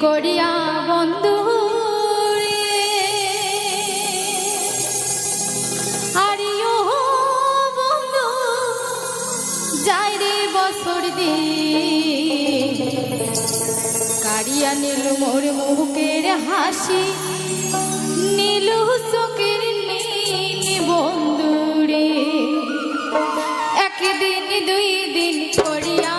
করিয়া বন্ধু রে আরিও বন্ধু যাই রে বছর দিন কারিয়া নীল মোর মুখের হাসি নীল চোখের নীল বন্ধু রে একদিন দুই দিন করিয়া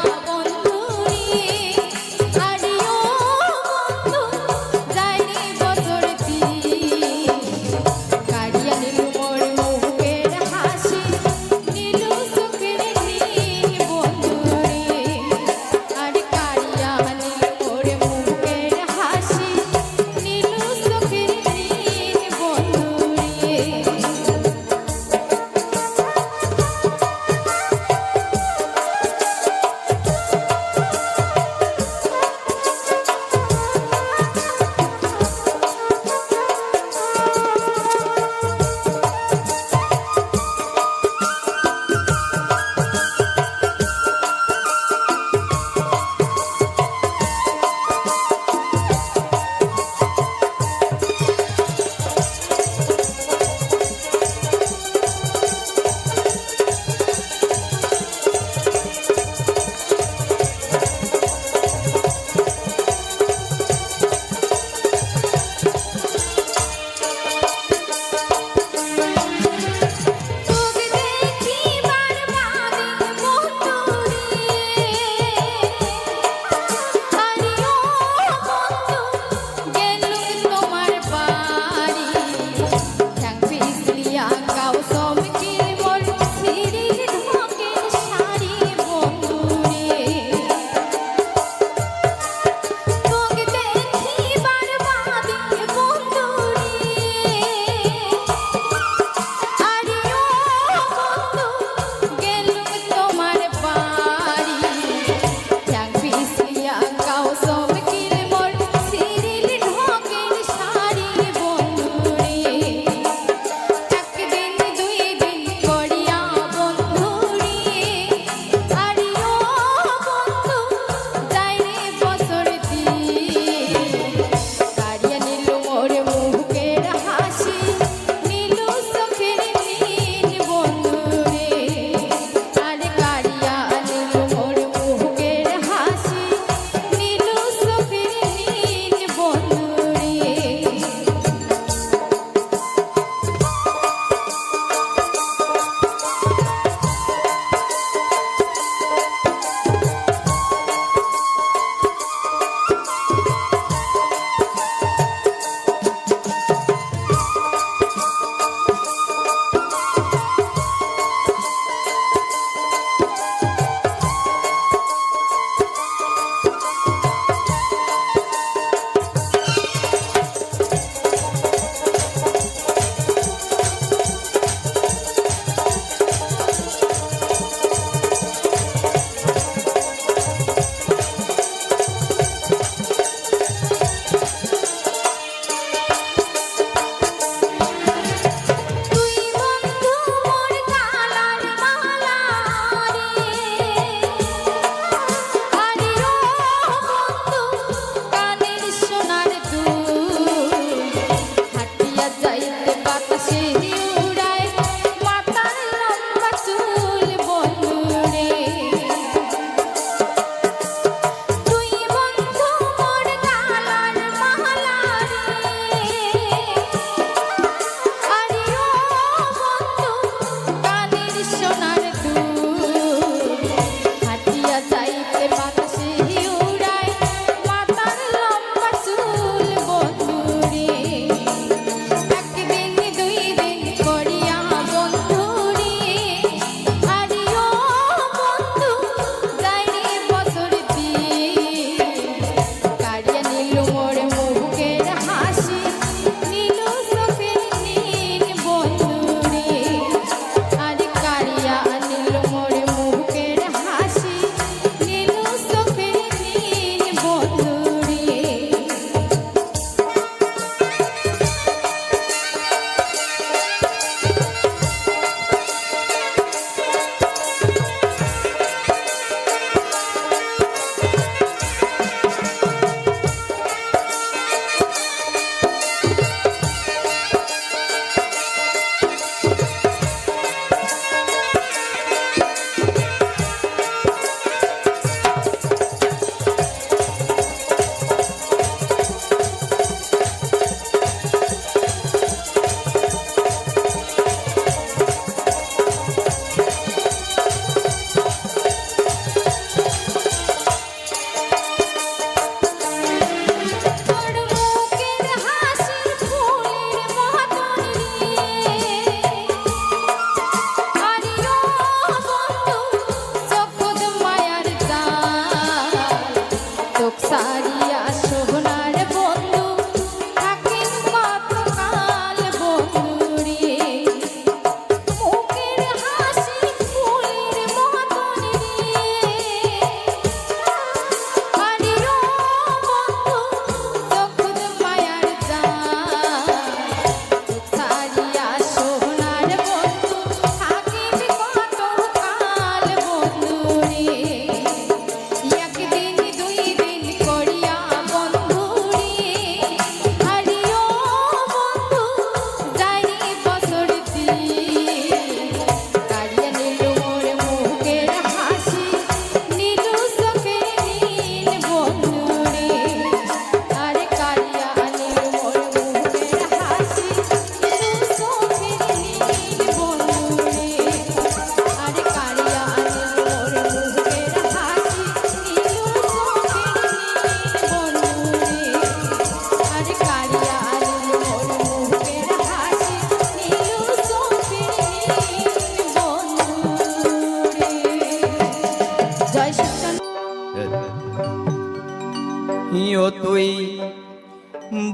ইয়ো তুই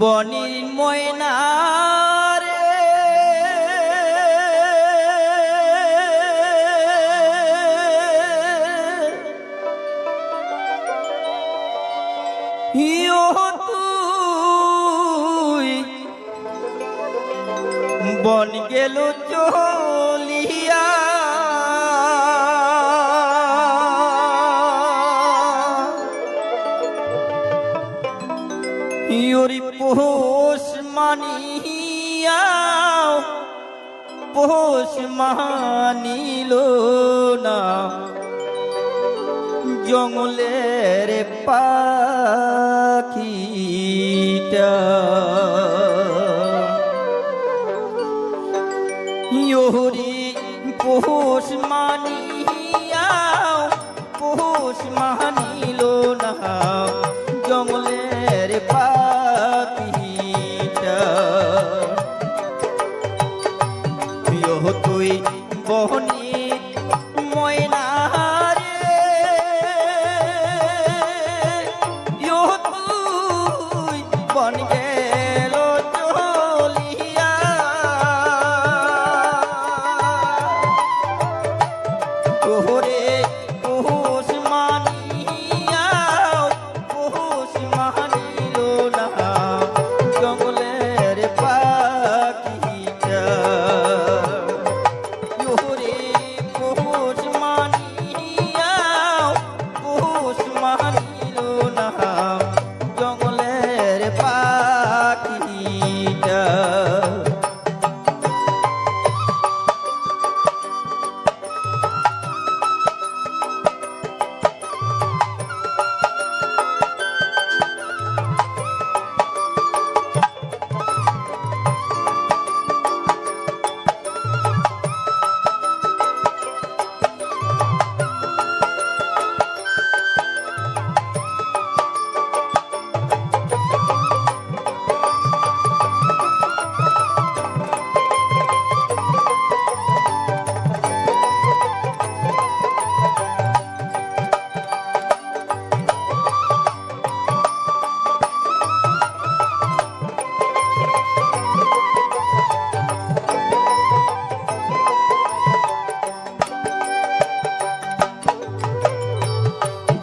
বনির ময়না রে, ইয়ো তুই বন গেল চলিয়া, ইয়োরি পোষ মানিয়া পোষ মানিল না জঙ্গলের পাখিটা, ইয়োরি পোষ মানিয়া পোষ মানিল না জঙ্গলের পাখিটা, ইয়ো তুই বনির ময়না রে, ইয়ো তুই বন গেল চলিয়া, তোরে পোষ মানিয়া পোষ মানিল না জঙ্গলের পাখিটা, ইয়োরে পোষ মানিয়া পোষ মানিল না জঙ্গলের পাখিটা।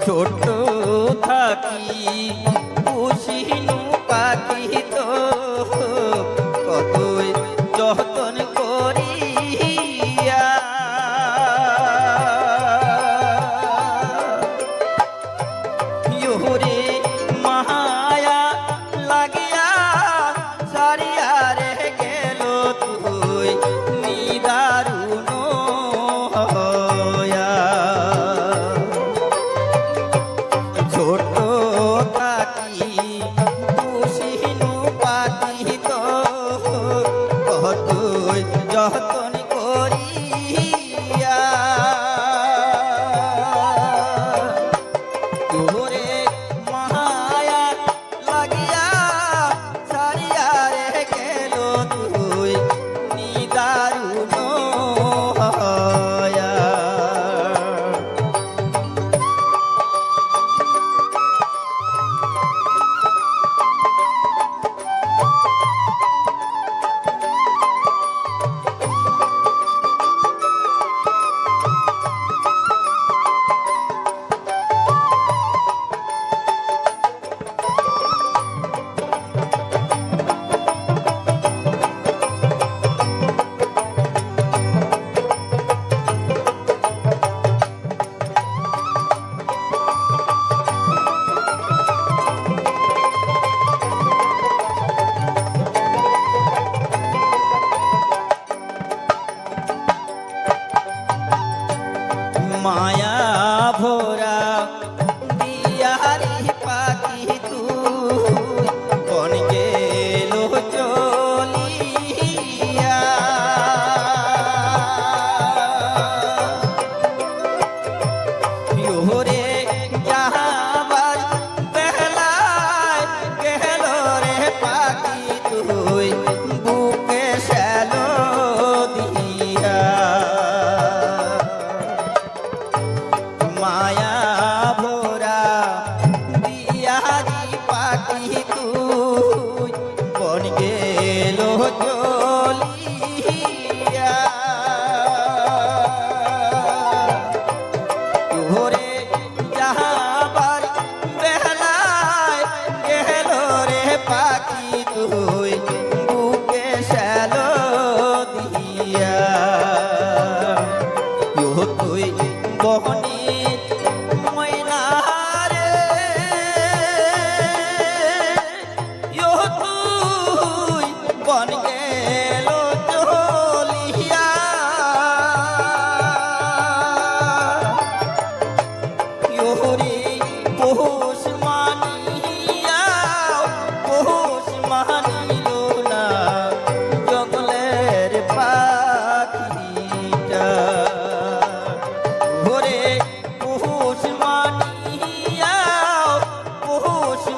ছোট থাকি পুষিনু পাখি তো কতই যতন করিয়া, ইয়োরে মায়া লাগিয়া সারিয়া রে গেল তুই নিদারুণ হয়া, ছোট থাকি পুষিনু পাখি তো কতই যতন করিয়া, তোরে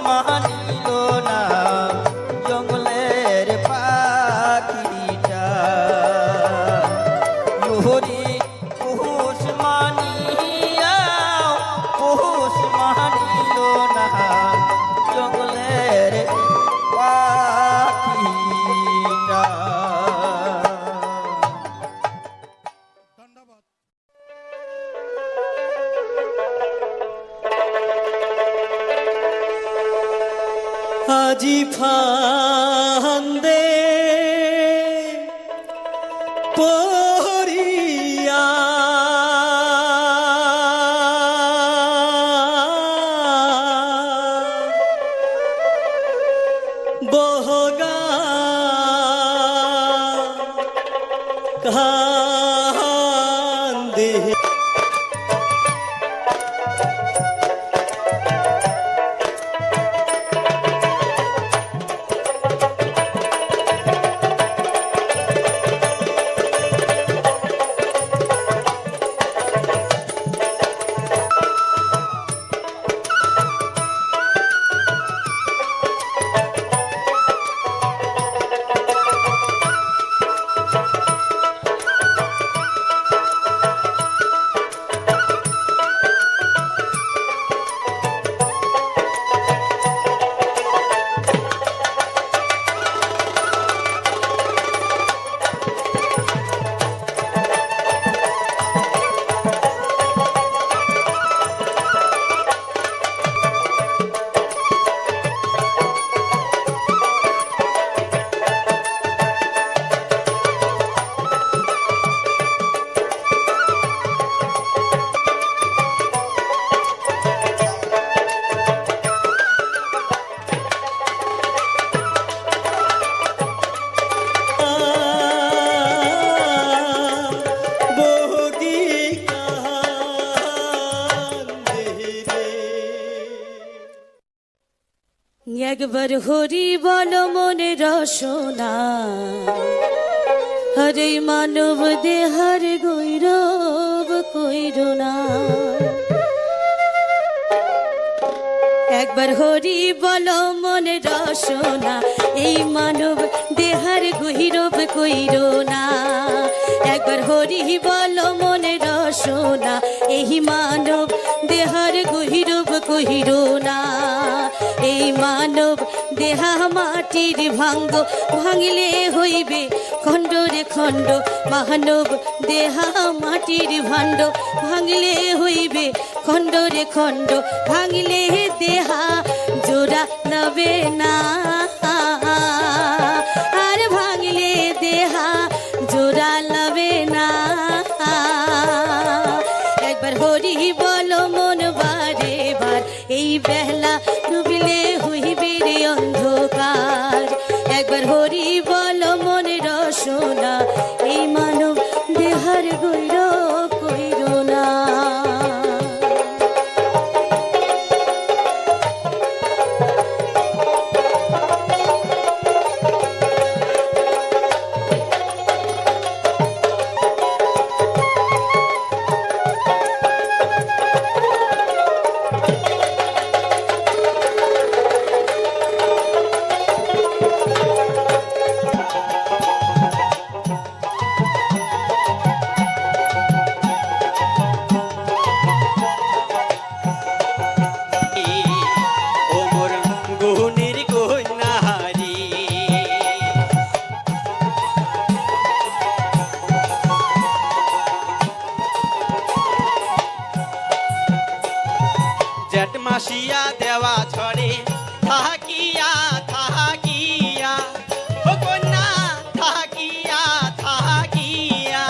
মানিল না জঙ্গলের পাখিটা হরি পৌষ মানিয়া পৌষ মানিল না জঙ্গলের পাখিটা। আজি ফান্দে পড়িয়া বহগা কান্দে একবার হরি বল মনে রসনা হরে মানব দেহার গৌরব কইর না। একবার হরি বল মনে রসনা এই মানব দেহার গৌরব কইর না। একবার হরি বল মনে রসনা এই মানব দেহার গৌরব কইর না। এই মানব দেহা মাটির ভাঙ্গ ভাঙিলে হইবে খণ্ড রে খণ্ড। মানব দেহা মাটির ভাণ্ড ভাঙিলে হইবে খণ্ড রে খণ্ড। ভাঙিলে দেহা জোড়া লবে না আর ভাঙিলে দেহা জোড়া লবে না। একবার হরি বল মন বারে বার এই বেলা ডুবিলে হইবে রে অন্ধকার। একবার হরি বল মনে রসনা এই মানব দেহার গৌরব কইর না। মাসিয়া দেওয়া ছড়ে থাকিয়া থাকিয়া ও কন্যা থাকিয়া থাকিয়া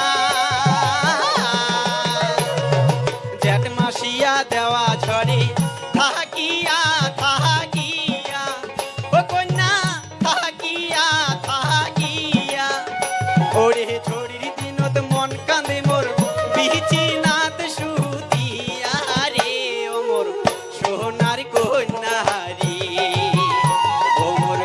জেঠ মাসিয়া দেওয়া ছড়ে থাকিয়া থাকিয়া ও কন্যা থাকিয়া থাকিয়া ওরে ছড়ির দিনত মন কান্দে মোর বিচি নাত সুতিয়া রে ও মোর সোনার কন্যারি ও মোর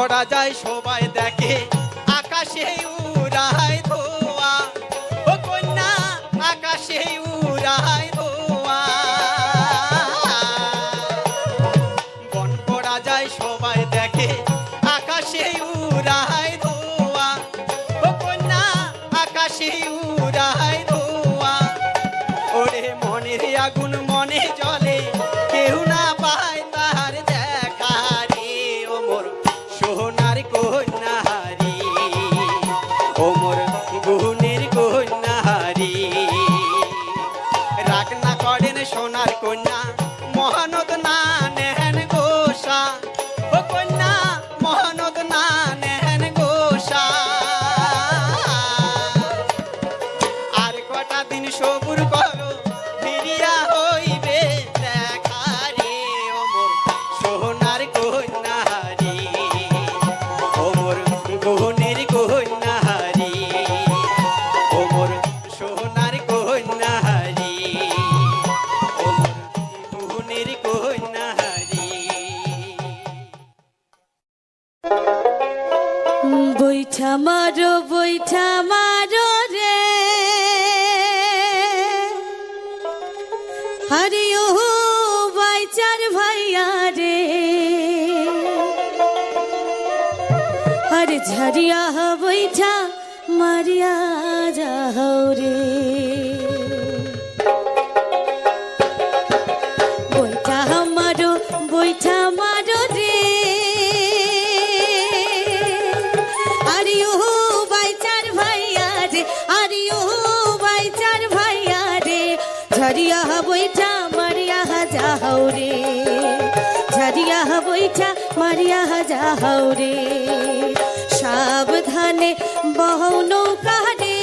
পড়া যায় সবাই দেখে আকাশে উড়ায় ধোয়া ও কন্যা আকাশে উড়ায় ধোয়া বন পড়া যায় সবাই দেখে আকাশে উড়ায় ধোয়া ও কন্যা আকাশে উড়ায় ধোয়া ওরে মনের আগুন মনে জ্বলে কেউ না পায় তার দেখা রে ও মোর সোনার কন্যাহারি ও মোর গুণের কন্যাহারি রাগ না করেন সোনার কন্যা মহানদ না নেন গোসা ও কন্যা মহানদ না নেন গোসা আর কটা দিন সবুর করো ফিরিয়া হইবে দেখা রে ও মোর সোনার কন্যাহারি ও মোর গুণের কন্যাহারি ও মোর সোনার কন্যাহারি ও মোর গুণের কন্যাহারি বৈঠা মারো রে আরে ও বাইচার ভাইয়া রে আরে ঝরিয়া বৈঠা মারিয়া যাও রে বৈঠা মারো রে আরে ও বাইচার ভাইয়া রে আরে ও বাইচার ভাইয়া রে ঝরিয়া বৈঠা মারিয়া যাও রে ঝরিয়া বৈঠা মারিয়া যাও রে সাবধানে বহো নৌকা রে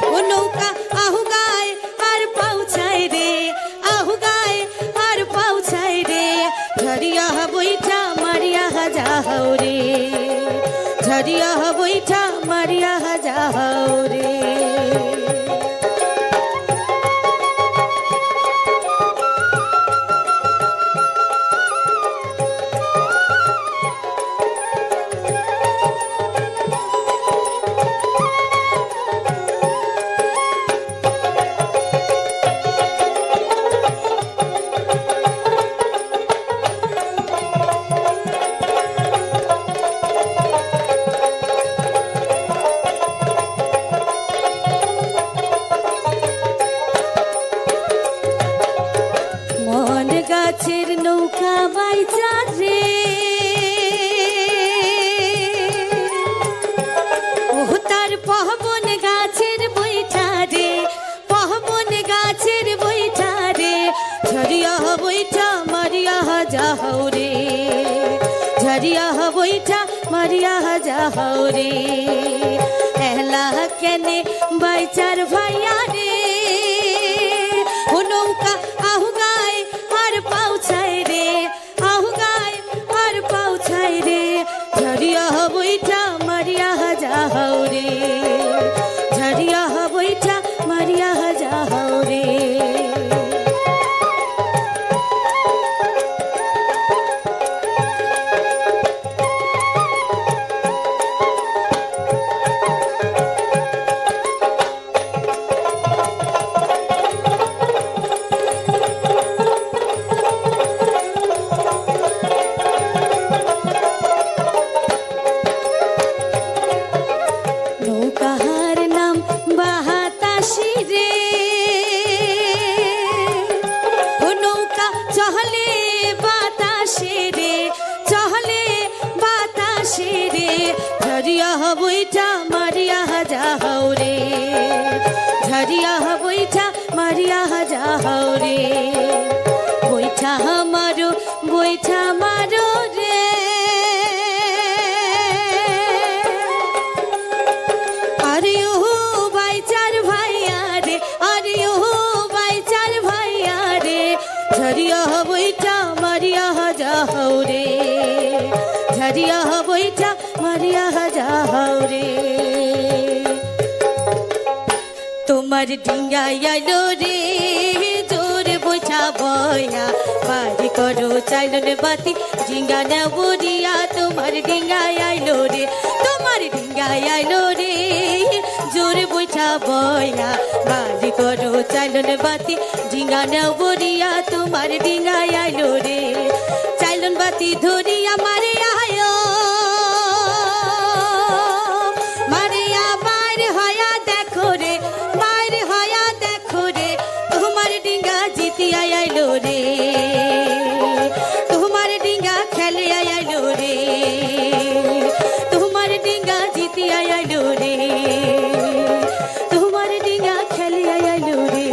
ও নৌকা আহু গায় আর পৌঁছায় রে আহু গায় আর পৌঁছায় রে ঝরিয়া বৈঠা মারিয়া যাও রে ঝরিয়া বৈঠা মারিয়া যাও রে মন গাছের নৌকা বাইচা রে ও তার পহবন গাছের বৈঠা রে পহবন গাছের বৈঠা রে ঝরিয়া বৈঠা মারিয়া যাও রে ঝরিয়া বৈঠা মারিয়া যাও রে এহলা কেনে বাইচার ভাইয়া রে ও নৌকা আহু গায় আর পৌঁছায় রে আহু গায় আর পৌঁছায় রে ঝরিয়া বৈঠা মারিয়া যাও রে ঝরিয়া বৈঠা মারিয়া যাও রে নৌকাহার নাম বাহাতাসি রে ও নৌকা চহলে বাতাসে রে চহলে বাতাসে রে ঝরিয়া বৈঠা মারিয়া যাও রে ঝরিয়া বৈঠা মারিয়া যাও রে বৈঠা মারো রে আরে ও বাইচার ভাইয়া রে আরে ও বাইচার ভাইয়া রে ঝরিয়া বৈঠা মারিয়া যাও রে ঝরিয়া বৈঠা মারিয়া যাও রে তোমার ডিঙ্গা আইলো রে জোরে বৈঠা বয়া বাড়ি করো চাইলনে বাতি ডিঙ্গা নেবরিয়া তোমার ডিঙ্গায় আইলো রে তোমার ডিঙ্গায় আইলো রে জোরে বৈঠা বয়া বাড়ি করো চাইলনে বাতি ডিঙ্গা নেবরিয়া তোমার ডিঙ্গায় আইলো রে চাইলন বাতি ধরিয়া মারে আয়ো মারিয়া মার হয়া দেখো রে মার হয়া দেখো রে তোমার ডিঙ্গা জিতিয়া আইলো রে তোমার ডিঙ্গা খেলে আইলো রে তোমার ডিঙ্গা জিতিয়া আইলো রে তোমার ডিঙ্গা খেলে আইলো রে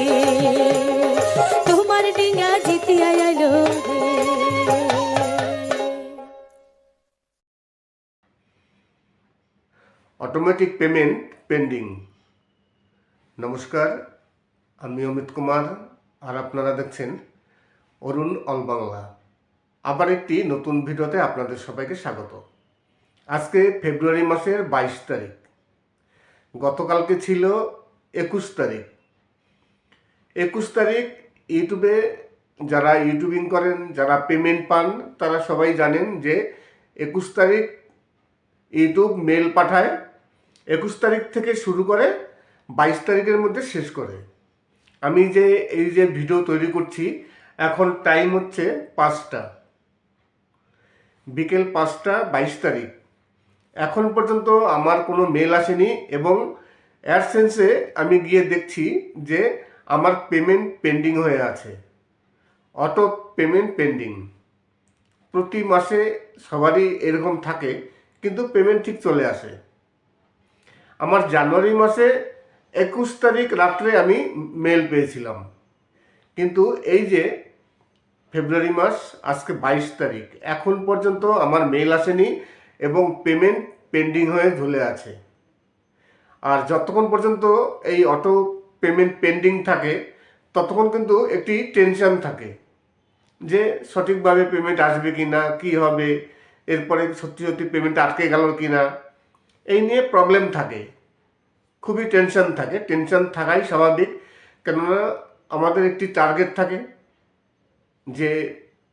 তোমার ডিঙ্গা জিতিয়া আইলো রে। Automatic payment pending. নমস্কার, আমি অমিত কুমার আর আপনারা দেখছেন অরুণ অল বাংলা। আবার একটি নতুন ভিডিওতে আপনাদের সবাইকে স্বাগত। আজকে ফেব্রুয়ারি মাসের 22 তারিখ, গতকালকে ছিল 21 তারিখ। 21 তারিখ ইউটিউবে যারা ইউটিউবিং করেন, যারা পেমেন্ট পান, তারা সবাই জানেন যে 21 তারিখ ইউটিউব মেল পাঠায়। 21 তারিখ থেকে শুরু করে 22 তারিখের মধ্যে শেষ করে। আমি এই যে ভিডিও তৈরি করছি, এখন টাইম হচ্ছে 5টা, বিকেল 5টা 22 তারিখ। এখন পর্যন্ত আমার কোনো মেল আসেনি এবং অ্যাডসেন্সে আমি গিয়ে দেখছি যে আমার পেমেন্ট পেন্ডিং হয়ে আছে, অটো পেমেন্ট পেন্ডিং। প্রতি মাসে সবারই এরকম থাকে, কিন্তু পেমেন্ট ঠিক চলে আসে। আমার জানুয়ারি মাসে 21 তারিখ রাত্রে আমি মেল পেয়েছিলাম, কিন্তু এই যে ফেব্রুয়ারি মাস আজকে 22 তারিখ, এখন পর্যন্ত আমার মেল আসেনি এবং পেমেন্ট পেন্ডিং হয়ে ঝুলে আছে। আর যতক্ষণ পর্যন্ত এই অটো পেমেন্ট পেন্ডিং থাকে ততক্ষণ কিন্তু একটি টেনশন থাকে যে সঠিকভাবে পেমেন্ট আসবে কি না, কী হবে, এরপরে সত্যি সত্যি পেমেন্ট আটকে গেল কি না, এই নিয়ে প্রবলেম থাকে, খুবই টেনশন থাকে। টেনশন থাকাই স্বাভাবিক, কেননা আমাদের একটি টার্গেট থাকে যে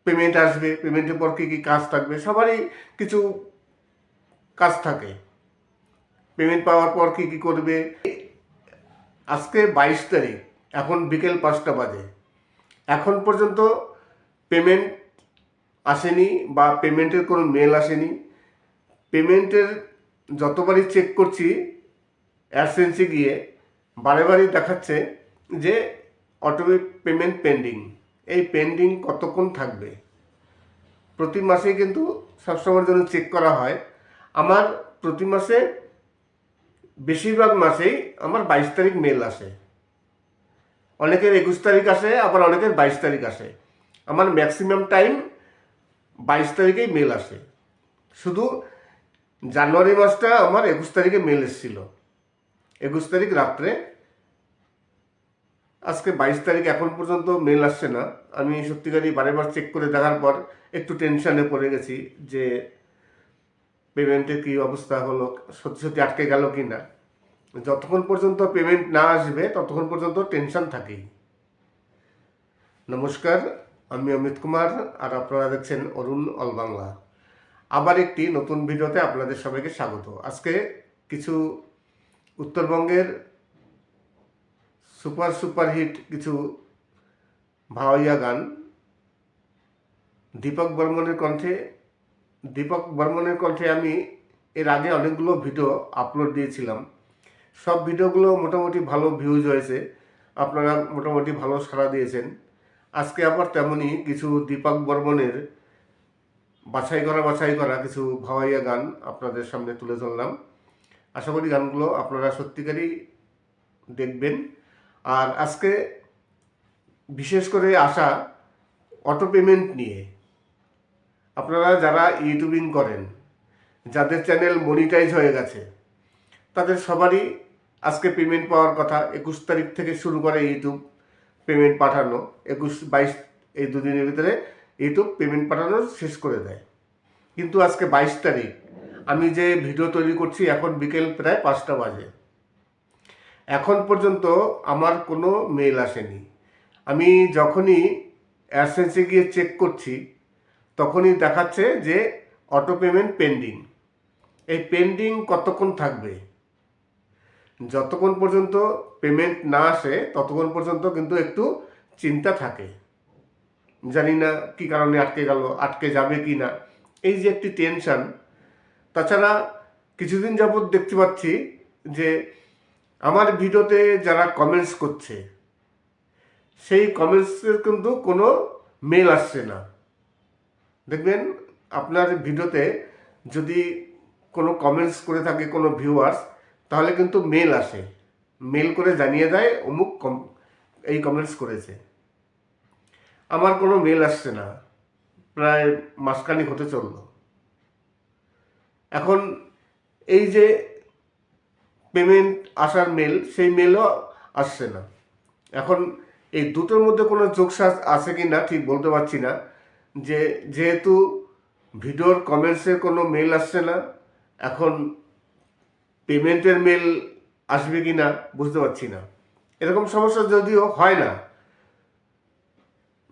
পেমেন্ট আসবে, পেমেন্টের পর কী কী কাজ থাকবে, সবারই কিছু কাজ থাকে, পেমেন্ট পাওয়ার পর কী কী করবে। আজকে 22 তারিখ, এখন বিকেল 5টা বাজে, এখন পর্যন্ত পেমেন্ট আসেনি বা পেমেন্টের কোনো মেল আসেনি। পেমেন্টের যতবারই চেক করছি অ্যাডসেন্সে গিয়ে, বারে বারেই দেখাচ্ছে যে অটো পেমেন্ট পেন্ডিং। এই পেন্ডিং কতক্ষণ থাকবে? প্রতি মাসেই কিন্তু সবসময়ের জন্য চেক করা হয়। আমার প্রতি মাসে বেশিরভাগ মাসেই আমার 22 তারিখ মেল আসে, অনেকের 21 তারিখ আসে, আবার অনেকের 22 তারিখ আসে। আমার ম্যাক্সিমাম টাইম 22 তারিখেই মেল আসে। শুধু জানুয়ারি মাসটা আমার 21 তারিখে মেল এসেছিল, 21 তারিখ রাত্রে। আজকে 22 তারিখ, এখন পর্যন্ত মেল আসছে না। আমি সত্যিকারই বারেবার চেক করে দেখার পর একটু টেনশানে পড়ে গেছি যে পেমেন্টের কী অবস্থা হলো, সত্যি সত্যি আটকে গেল কি না। যতক্ষণ পর্যন্ত পেমেন্ট না আসবে ততক্ষণ পর্যন্ত টেনশন থাকেই। নমস্কার, আমি অমিত কুমার আর আপনারা দেখছেন অরুণ অল বাংলা। আবার একটি নতুন ভিডিওতে আপনাদের সবাইকে স্বাগত। আজকে কিছু উত্তরবঙ্গের সুপারহিট কিছু ভাওয়াইয়া গান দীপক বর্মনের কণ্ঠে আমি এর আগে অনেকগুলো ভিডিও আপলোড দিয়েছিলাম। সব ভিডিওগুলো মোটামুটি ভালো ভিউজ হয়েছে, আপনারা মোটামুটি ভালো সাড়া দিয়েছেন। আজকে আবার তেমনই কিছু দীপক বর্মনের বাছাই করা কিছু ভাওয়াইয়া গান আপনাদের সামনে তুলে ধরলাম। আশা করি গানগুলো আপনারা সত্যিকারই দেখবেন। আর আজকে বিশেষ করে আসা অটো পেমেন্ট নিয়ে। আপনারা যারা ইউটিউবিং করেন, যাদের চ্যানেল মনিটাইজ হয়ে গেছে, তাদের সবারই আজকে পেমেন্ট পাওয়ার কথা। 21 তারিখ থেকে শুরু করে ইউটিউব পেমেন্ট পাঠানো, 21-22 এই দুদিনের ভিতরে ইউটিউব পেমেন্ট পাঠানো শেষ করে দেয়। কিন্তু আজকে 22 তারিখ, আমি যে ভিডিও তৈরি করছি এখন বিকেল প্রায় 5টা বাজে, এখন পর্যন্ত আমার কোনো মেল আসেনি। আমি যখনই অ্যাডসেন্সে গিয়ে চেক করছি, তখনই দেখাচ্ছে যে অটো পেমেন্ট পেন্ডিং। এই পেন্ডিং কতক্ষণ থাকবে? যতক্ষণ পর্যন্ত পেমেন্ট না আসে ততক্ষণ পর্যন্ত কিন্তু একটু চিন্তা থাকে, জানি না কি কারণে আটকে গেল, আটকে যাবে কি না, এই যে একটি টেনশন। তাছাড়া কিছুদিন যাবৎ দেখতে পাচ্ছি যে আমার ভিডিওতে যারা কমেন্টস করছে সেই কমেন্টসের কিন্তু কোনো মেল আসছে না। দেখবেন আপনার ভিডিওতে যদি কোনো কমেন্টস করে থাকে কোনো ভিউয়ার্স, তাহলে কিন্তু মেল আসে, মেল করে জানিয়ে দেয় অমুক এই কমেন্টস করেছে। আমার কোনো মেল আসছে না, প্রায় মাসখানেক হতে চলল। এখন এই যে পেমেন্ট আসার মেল, সেই মেলও আসছে না। এখন এই দুটোর মধ্যে কোনো যোগসাজ আছে কি না ঠিক বলতে পারছি না, যে যেহেতু ভিডিওর কমেন্টসের কোনো মেল আসছে না, এখন পেমেন্টের মেল আসবে কি না বুঝতে পারছি না। এরকম সমস্যা যদিও হয় না,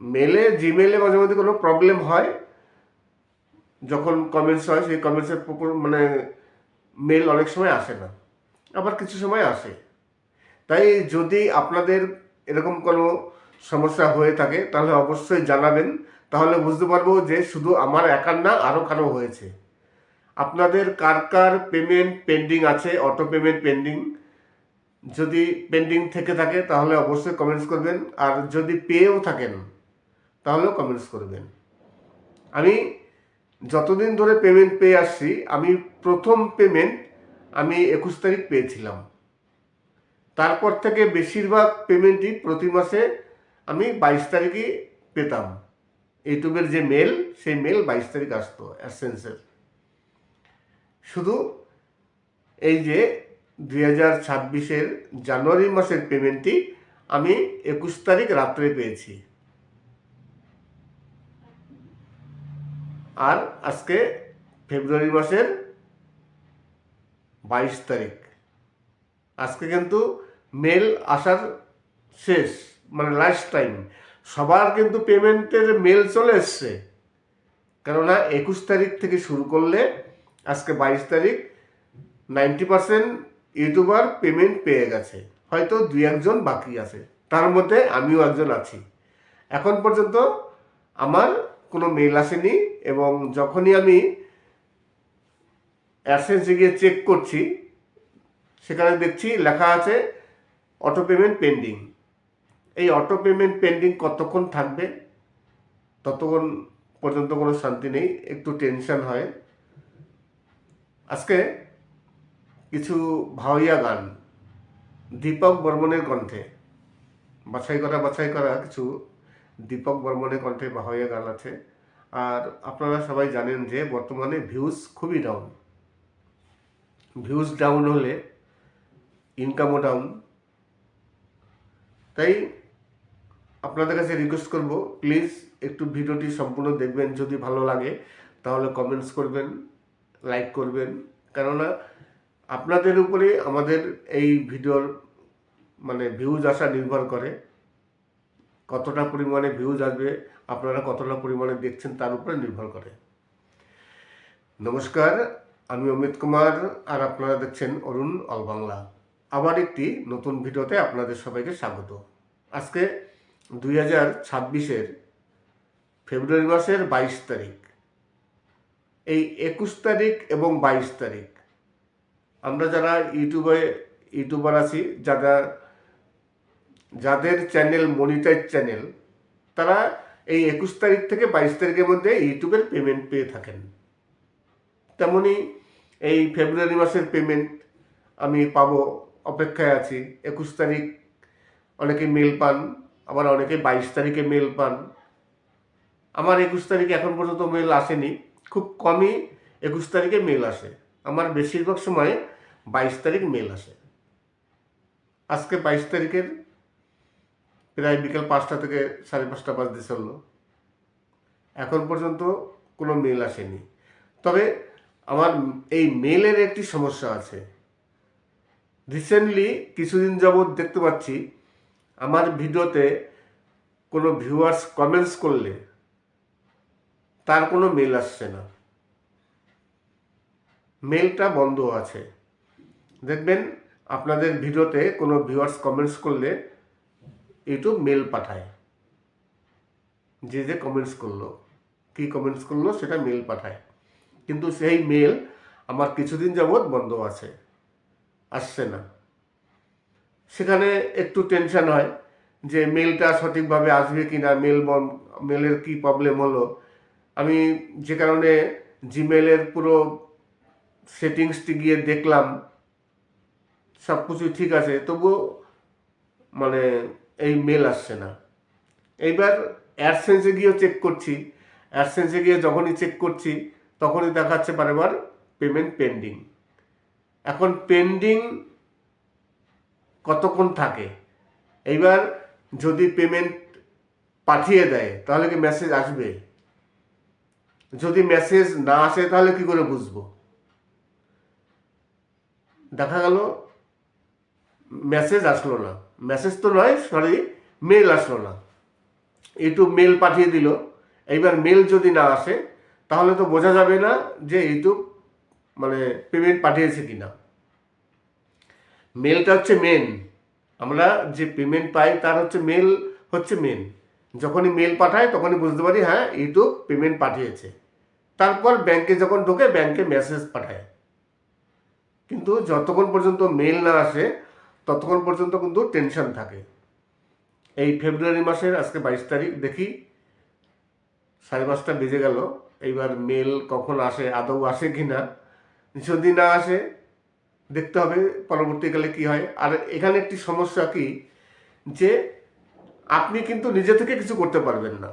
মেলে জিমেলে মাঝে মধ্যে কোনো প্রবলেম হয়, যখন কমেন্টস হয় সেই কমেন্টসের মানে মেল অনেক সময় আসে না, আবার কিছু সময় আসে। তাই যদি আপনাদের এরকম কোনো সমস্যা হয়ে থাকে তাহলে অবশ্যই জানাবেন, তাহলে বুঝতে পারবো যে শুধু আমার একার না, আরও কারো হয়েছে। আপনাদের কার কার পেমেন্ট পেন্ডিং আছে, অটো পেমেন্ট পেন্ডিং, যদি পেন্ডিং থেকে থাকে তাহলে অবশ্যই কমেন্টস করবেন, আর যদি পেয়েও থাকেন তাহলেও কমেন্টস করবেন। আমি যতদিন ধরে পেমেন্ট পেয়ে আসছি, আমি প্রথম পেমেন্ট আমি 21 তারিখ পেয়েছিলাম। তারপর থেকে বেশিরভাগ পেমেন্টই প্রতি মাসে আমি 22 তারিখই পেতাম। ইউটিউবের যে মেল, সেই মেল 22 তারিখ আসতো অ্যাডসেন্সের। শুধু এই যে 2026-এর জানুয়ারি মাসের পেমেন্টটি আমি 21 তারিখ রাত্রে পেয়েছি। আর আজকে ফেব্রুয়ারি মাসের 22 তারিখ। আজকে কিন্তু মেল আসার শেষ, মানে লাস্ট টাইম। সবার কিন্তু পেমেন্টের মেল চলে এসছে, কেননা 21 তারিখ থেকে শুরু করলে আজকে 22 তারিখ, 90% ইউটিউবার পেমেন্ট পেয়ে গেছে, হয়তো 2-1 জন বাকি আছে, তার মধ্যে আমিও একজন আছি। এখন পর্যন্ত আমার কোনো মেল আসেনি, এবং যখনই আমি অ্যাডসেন্সে গিয়ে চেক করছি সেখানে দেখছি লেখা আছে অটো পেমেন্ট পেন্ডিং। এই অটো পেমেন্ট পেন্ডিং কতক্ষণ থাকবে ততক্ষণ পর্যন্ত কোনো শান্তি নেই, একটু টেনশন হয়। আজকে কিছু ভাওয়াইয়া গান দীপক বর্মনের কণ্ঠে, বাছাই করা কিছু দীপক বর্মনের কণ্ঠে ভাওয়াইয়া গান আছে। আর আপনারা সবাই জানেন যে বর্তমানে ভিউজ খুবই ডাউন। ভিউজ ডাউন হলে ইনকামও ডাউন। তাই আপনাদের কাছে রিকোয়েস্ট করব, প্লিজ একটু ভিডিওটি সম্পূর্ণ দেখবেন। যদি ভালো লাগে তাহলে কমেন্টস করবেন, লাইক করবেন, কেননা আপনাদের উপরে আমাদের এই ভিডিওর মানে ভিউজ আসা নির্ভর করে। কতটা পরিমাণে ভিউজ আসবে, আপনারা কতটা পরিমাণে দেখছেন তার উপরে নির্ভর করে। নমস্কার, আমি অমিত কুমার, আর আপনারা দেখছেন অরুণ অল বাংলা। আবার একটি নতুন ভিডিওতে আপনাদের সবাইকে স্বাগত। আজকে 2026-এর ফেব্রুয়ারি মাসের 22 তারিখ। এই 21 তারিখ এবং 22 তারিখ আমরা যারা ইউটিউবার আছি, যাদের চ্যানেল মনিটাইজ চ্যানেল, তারা এই 21 তারিখ থেকে 22 তারিখের মধ্যে ইউটিউবের পেমেন্ট পেয়ে থাকেন। তেমনি এই ফেব্রুয়ারি মাসের পেমেন্ট আমি পাবো, অপেক্ষায় আছি। 21 তারিখ অনেকে মেল পান, আবার অনেকে 22 তারিখে মেল পান। আমার 21 তারিখে এখন পর্যন্ত মেল আসেনি, খুব কমই 21 তারিখে মেল আসে। আমার বেশিরভাগ সময় 22 তারিখ মেল আসে। আজকে 22 তারিখের প্রায় বিকেল 5টা থেকে 5:30 বাজতে চলল, এখন পর্যন্ত কোনো মেল আসেনি। তবে আমার এই মেলের একটি সমস্যা আছে। রিসেন্টলি কিছুদিন যাবৎ দেখতে পাচ্ছি আমার ভিডিওতে কোনো ভিউয়ার্স কমেন্টস করলে তার কোনো মেল আসছে না, মেলটা বন্ধ আছে। দেখবেন আপনাদের ভিডিওতে কোনো ভিউয়ার্স কমেন্টস করলে ইউটিউব মেল পাঠায়, যে কমেন্টস করলো, কি কমেন্টস করলো সেটা মেল পাঠায়, কিন্তু সেই মেল আমার কিছুদিন যাবৎ বন্ধ আছে, আসছে না। সেখানে একটু টেনশন হয় যে মেলটা সঠিকভাবে আসবে কি না, মেলের কি প্রবলেম হলো। আমি যে কারণে জিমেলের পুরো সেটিংসটি গিয়ে দেখলাম, সব কিছুই ঠিক আছে, তবুও মানে এই মেল আসছে না। এইবার অ্যাডসেন্সে গিয়েও চেক করছি, অ্যাডসেন্সে গিয়ে যখনই চেক করছি তখনই দেখাচ্ছে বারবার পেমেন্ট পেন্ডিং। এখন পেন্ডিং কতক্ষণ থাকে? এইবার যদি পেমেন্ট পাঠিয়ে দেয় তাহলে কি মেসেজ আসবে? যদি মেসেজ না আসে তাহলে কি করে বুঝবো? দেখা গেল মেসেজ আসলো না, মেসেজ তো নয়, সরি, মেল আসলো না, ইউটিউব মেল পাঠিয়ে দিল। এইবার মেল যদি না আসে তাহলে তো বোঝা যাবে না যে ইউটিউব মানে পেমেন্ট পাঠিয়েছে কিনা। মেলটা হচ্ছে মেন, আমরা যে পেমেন্ট পাই তার হচ্ছে মেল হচ্ছে মেন। যখনই মেল পাঠায় তখনই বুঝতে পারি হ্যাঁ ইউটিউব পেমেন্ট পাঠিয়েছে। তারপর ব্যাংকে যখন ঢোকে ব্যাংকে মেসেজ পাঠায়, কিন্তু যতক্ষণ পর্যন্ত মেল না আসে ততক্ষণ পর্যন্ত কিন্তু টেনশন থাকে। এই ফেব্রুয়ারি মাসের আজকে 22 তারিখ, দেখি 5:30 বেজে গেল। এইবার মেল কখন আসে, আদৌ আসে কি না। যদি না আসে দেখতে হবে পরবর্তীকালে কি হয়। আর এখানে একটি সমস্যা কি, যে আপনি কিন্তু নিজে থেকে কিছু করতে পারবেন না।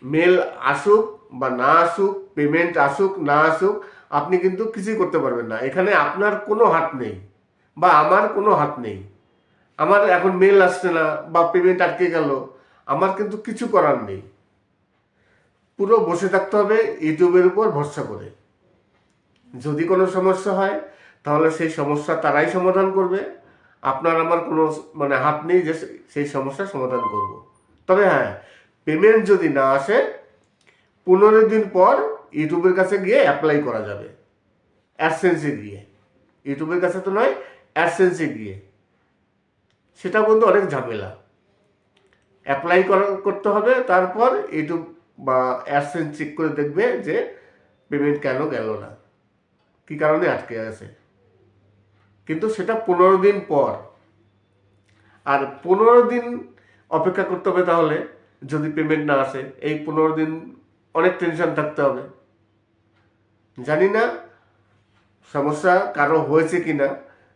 মেল আসুক বা না আসুক, পেমেন্ট আসুক না আসুক, আপনি কিন্তু কিছুই করতে পারবেন না। এখানে আপনার কোনো হাত নেই বা আমার কোনো হাত নেই। আমার এখন মেল আসছে না বা পেমেন্ট আটকে গেল, আমার কিন্তু কিছু করার নেই। পুরো বসে থাকতে হবে ইউটিউবের উপর ভরসা করে। যদি কোনো সমস্যা হয় তাহলে সেই সমস্যা তারাই সমাধান করবে, আপনার আমার কোনো মানে হাত নেই যে সেই সমস্যার সমাধান করব। তবে হ্যাঁ, পেমেন্ট যদি না আসে 15 দিন পর ইউটিউবের কাছে গিয়ে অ্যাপ্লাই করা যাবে, অ্যাডসেন্সে গিয়ে। ইউটিউবের কাছে তো নয়, অ্যাডসেন্সে গিয়ে। সেটা কিন্তু অনেক ঝামেলা, অ্যাপ্লাই করতে হবে, তারপর ইউটিউব বা অ্যাডসেন্স চেক করে দেখবে যে পেমেন্ট কেন গেল না, কী কারণে আটকে আছে। কিন্তু সেটা 15 দিন পর, আর 15 দিন অপেক্ষা করতে হবে। তাহলে যদি পেমেন্ট না আসে এই 15 দিন অনেক টেনশন থাকতে হবে। জানি না সমস্যা কারো হয়েছে কি না।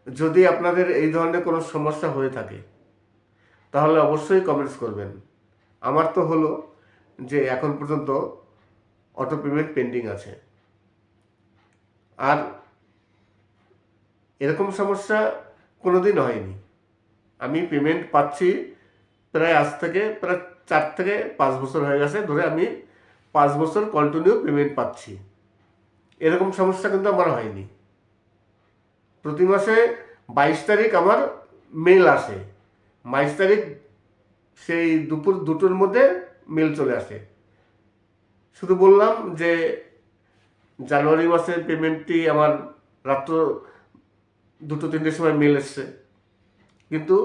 যদি আপনাদের এই ধরনের কোনো সমস্যা হয়ে থাকে তাহলে অবশ্যই কমেন্টস করবেন। আমার তো হলো যে এখন পর্যন্ত অটো পেমেন্ট পেন্ডিং আছে। আর এরকম সমস্যা কোনোদিন হয়নি। আমি পেমেন্ট পাচ্ছি প্রায় আজ থেকে প্রায় 4 থেকে 5 বছর হয়ে গেছে, ধরে আমি 5 বছর কন্টিনিউ পেমেন্ট পাচ্ছি। এরকম সমস্যা কিন্তু আমার হয়নি। প্রতি মাসে 22 তারিখ আমার মেল আসে, 22 তারিখ সেই দুপুর 2টোর মধ্যে মেল চলে আসে। শুধু বললাম যে জানুয়ারি মাসের পেমেন্টটি আমার রাত্র 2-3টের সময় মেল এসছে, কিন্তু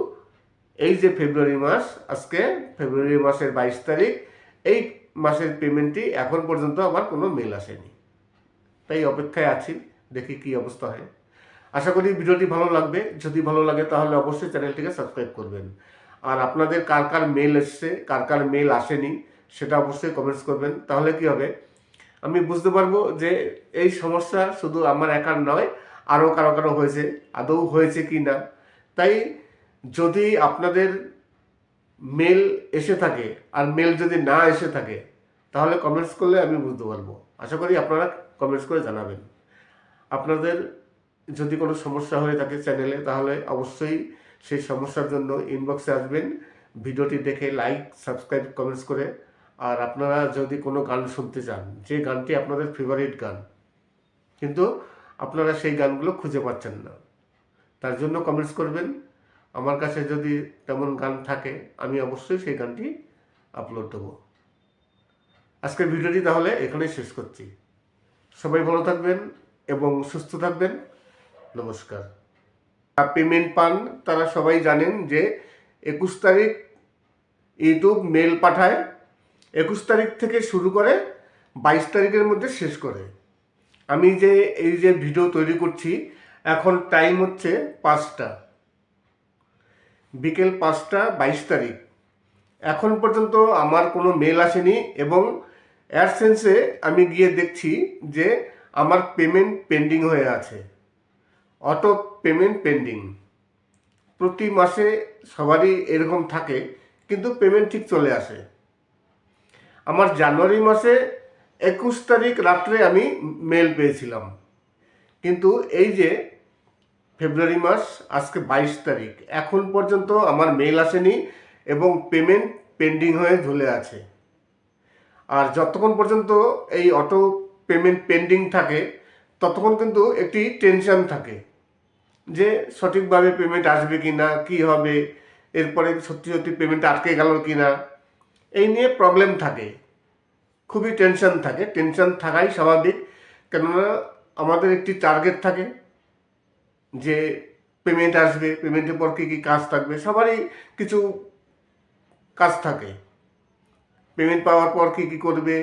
এই যে ফেব্রুয়ারি মাস, আজকে ফেব্রুয়ারি মাসের 22 তারিখ, এই মাসের পেমেন্টটি এখন পর্যন্ত আমার কোনো মেল আসেনি। তাই অপেক্ষায় আছি, দেখি কি অবস্থা হয়। আশা করি ভিডিওটি ভালো লাগবে। যদি ভালো লাগে তাহলে অবশ্যই চ্যানেলটিকে সাবস্ক্রাইব করবেন। আর আপনাদের কার কার মেল এসছে, কার কার মেল আসেনি সেটা অবশ্যই কমেন্টস করবেন। তাহলে কি হবে, আমি বুঝতে পারবো যে এই সমস্যা শুধু আমার একার নয়, আরও কারো কারো হয়েছে, আদৌ হয়েছে কি না। তাই যদি আপনাদের মেল এসে থাকে আর মেল যদি না এসে থাকে তাহলে কমেন্টস করলে আমি বুঝতে পারবো। আশা করি আপনারা কমেন্টস করে জানাবেন। আপনাদের যদি কোনো সমস্যা হয়ে থাকে চ্যানেলে তাহলে অবশ্যই সেই সমস্যার জন্য ইনবক্সে আসবেন, ভিডিওটি দেখে লাইক, সাবস্ক্রাইব, কমেন্টস করে। আর আপনারা যদি কোনো গান শুনতে চান, যে গানটি আপনাদের ফেভারিট গান, কিন্তু আপনারা সেই গানগুলো খুঁজে পাচ্ছেন না, তার জন্য কমেন্টস করবেন। আমার কাছে যদি তেমন গান থাকে আমি অবশ্যই সেই গানটি আপলোড দেবো। আজকের ভিডিওটি তাহলে এখানেই শেষ করছি। সবাই ভালো থাকবেন এবং সুস্থ থাকবেন। নমস্কার। পেমেন্ট পান তারা সবাই জানেন যে 21 তারিখ ইউটিউব মেল পাঠায়, 21 তারিখ থেকে শুরু করে 22 তারিখের মধ্যে শেষ করে। আমি যে এই যে ভিডিও তৈরি করছি, এখন টাইম হচ্ছে 5টা, বিকেল 5টা 22 তারিখ। এখন পর্যন্ত আমার কোনো মেল আসেনি এবং অ্যাডসেন্সে আমি গিয়ে দেখছি যে আমার পেমেন্ট পেন্ডিং হয়ে আছে, অটো পেমেন্ট পেন্ডিং। প্রতি মাসে সবারই এরকম থাকে, কিন্তু পেমেন্ট ঠিক চলে আসে। আমার জানুয়ারি মাসে 21 তারিখ রাত্রে আমি মেল পেয়েছিলাম, কিন্তু এই যে ফেব্রুয়ারি মাস আজকে 22 তারিখ, এখন পর্যন্ত আমার মেল আসেনি এবং পেমেন্ট পেন্ডিং হয়ে ঝুলে আছে। আর যতক্ষণ পর্যন্ত এই অটো পেমেন্ট পেন্ডিং থাকে ততক্ষণ কিন্তু একটি টেনশন থাকে যে সঠিকভাবে পেমেন্ট আসবে কি না, কী হবে, এরপরে সত্যি সত্যি পেমেন্ট আটকে গেল কি না, এই নিয়ে প্রবলেম থাকে, খুবই টেনশন থাকে। টেনশন থাকাই স্বাভাবিক, কেননা আমাদের একটি টার্গেট থাকে যে পেমেন্ট আসবে, পেমেন্টের পর কী কী কাজ থাকবে, সবারই কিছু কাজ থাকে, পেমেন্ট পাওয়ার পর কী কী করবে।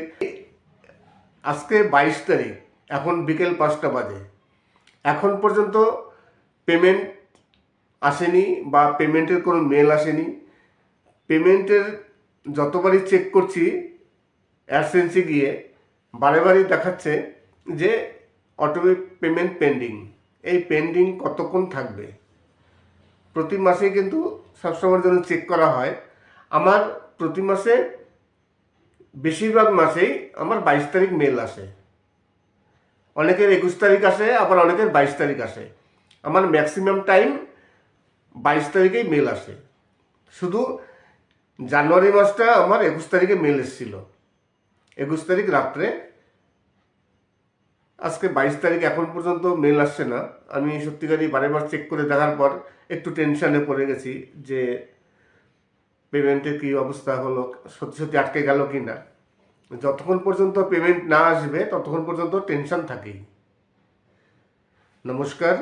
আজকে 22 তারিখ, এখন বিকেল 5টা বাজে, এখন পর্যন্ত পেমেন্ট আসেনি বা পেমেন্টের কোনো মেল আসেনি। পেমেন্টের যতবারই চেক করছি অ্যাডসেন্সে গিয়ে, বারে দেখাচ্ছে যে অটো পেমেন্ট পেন্ডিং। এই পেন্ডিং কতক্ষণ থাকবে? প্রতি মাসেই কিন্তু সবসময়ের জন্য চেক করা হয়। আমার প্রতি মাসে বেশিরভাগ মাসেই আমার 22 তারিখ মেল আসে, অনেকের 21 তারিখ আসে, আবার অনেকের 22 তারিখ আসে। আমার ম্যাক্সিমাম টাইম 22 তারিখেই মেল আসে। শুধু জানুয়ারি মাসটা আমার 21 তারিখে মেল এসেছিল, 21 তারিখ রাত্রে। আজকে 22 তারিখ, এখন পর্যন্ত মেল আসছে না। আমি সত্যিকারই বারেবার চেক করে দেখার পর একটু টেনশানে পড়ে গেছি যে পেমেন্টের কী অবস্থা হলো, সত্যি সত্যি আটকে গেল কি না। যতক্ষণ পর্যন্ত পেমেন্ট না আসবে ততক্ষণ পর্যন্ত টেনশন থাকেই। নমস্কার,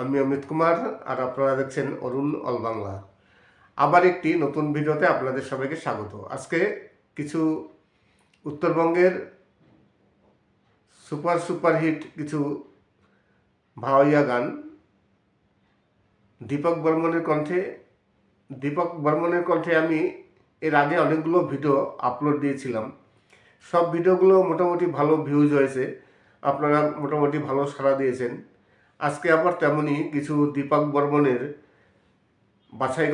আমি অমিত কুমার, আর আপনারা দেখছেন অরুণ অল বাংলা। আবার একটি নতুন ভিডিওতে আপনাদের সবাইকে স্বাগত। আজকে কিছু উত্তরবঙ্গের সুপারহিট কিছু ভাওয়াইয়া গান দীপক বর্মনের কণ্ঠে আমি এর আগে অনেকগুলো ভিডিও আপলোড দিয়েছিলাম। সব ভিডিওগুলো মোটামুটি ভালো ভিউজ হয়েছে, আপনারা মোটামুটি ভালো সাড়া দিয়েছেন। আজকে আবার তেমনই কিছু দীপক বর্মনের বাছাই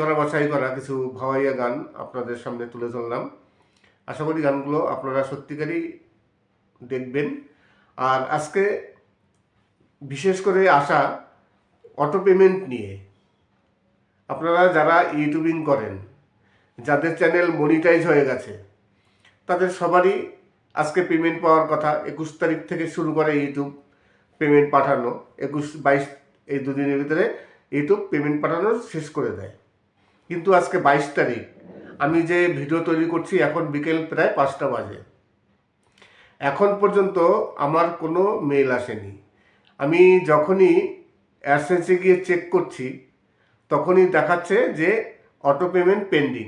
করা কিছু ভাওয়াইয়া গান আপনাদের সামনে তুলে ধরলাম। আশা করি গানগুলো আপনারা সত্যিকারই দেখবেন। আর আজকে বিশেষ করে আসা অটো পেমেন্ট নিয়ে। আপনারা যারা ইউটিউবিং করেন, যাদের চ্যানেল মনিটাইজ হয়ে গেছে, তাদের সবারই আজকে পেমেন্ট পাওয়ার কথা। 21 তারিখ থেকে শুরু করে ইউটিউব পেমেন্ট পাঠানো, 21-22 এই দুদিনের ভিতরে ইউটিউব পেমেন্ট পাঠানো শেষ করে দেয়। কিন্তু আজকে 22 তারিখ, আমি যে ভিডিও তৈরি করছি এখন বিকেল প্রায় 5টা বাজে, এখন পর্যন্ত আমার কোনো মেল আসেনি। আমি যখনই অ্যাডসেন্সে গিয়ে চেক করছি তখনই দেখাচ্ছে যে অটো পেমেন্ট পেন্ডিং।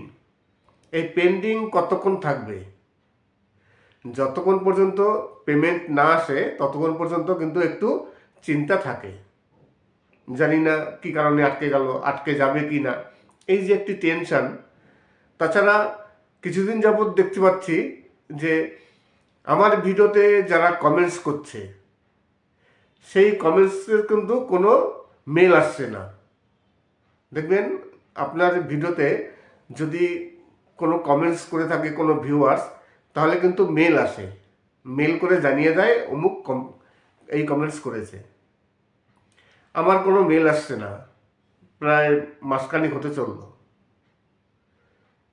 এই পেন্ডিং কতক্ষণ থাকবে? যতক্ষণ পর্যন্ত পেমেন্ট না আসে ততক্ষণ পর্যন্ত কিন্তু একটু চিন্তা থাকে, জানি না কী কারণে আটকে গেল, আটকে যাবে কি না, এই যে একটি টেনশন। তাছাড়া কিছুদিন যাবৎ দেখতে পাচ্ছি যে আমার ভিডিওতে যারা কমেন্টস করছে সেই কমেন্টসের কিন্তু কোনো মেল আসছে না। দেখবেন আপনার ভিডিওতে যদি কোনো কমেন্টস করে থাকে কোনো ভিউয়ার্স, তাহলে কিন্তু মেল আসে, মেল করে জানিয়ে দেয় অমুক এই কমেন্টস করেছে। আমার কোনো মেল আসছে না, প্রায় মাসখানেক হতে চলল।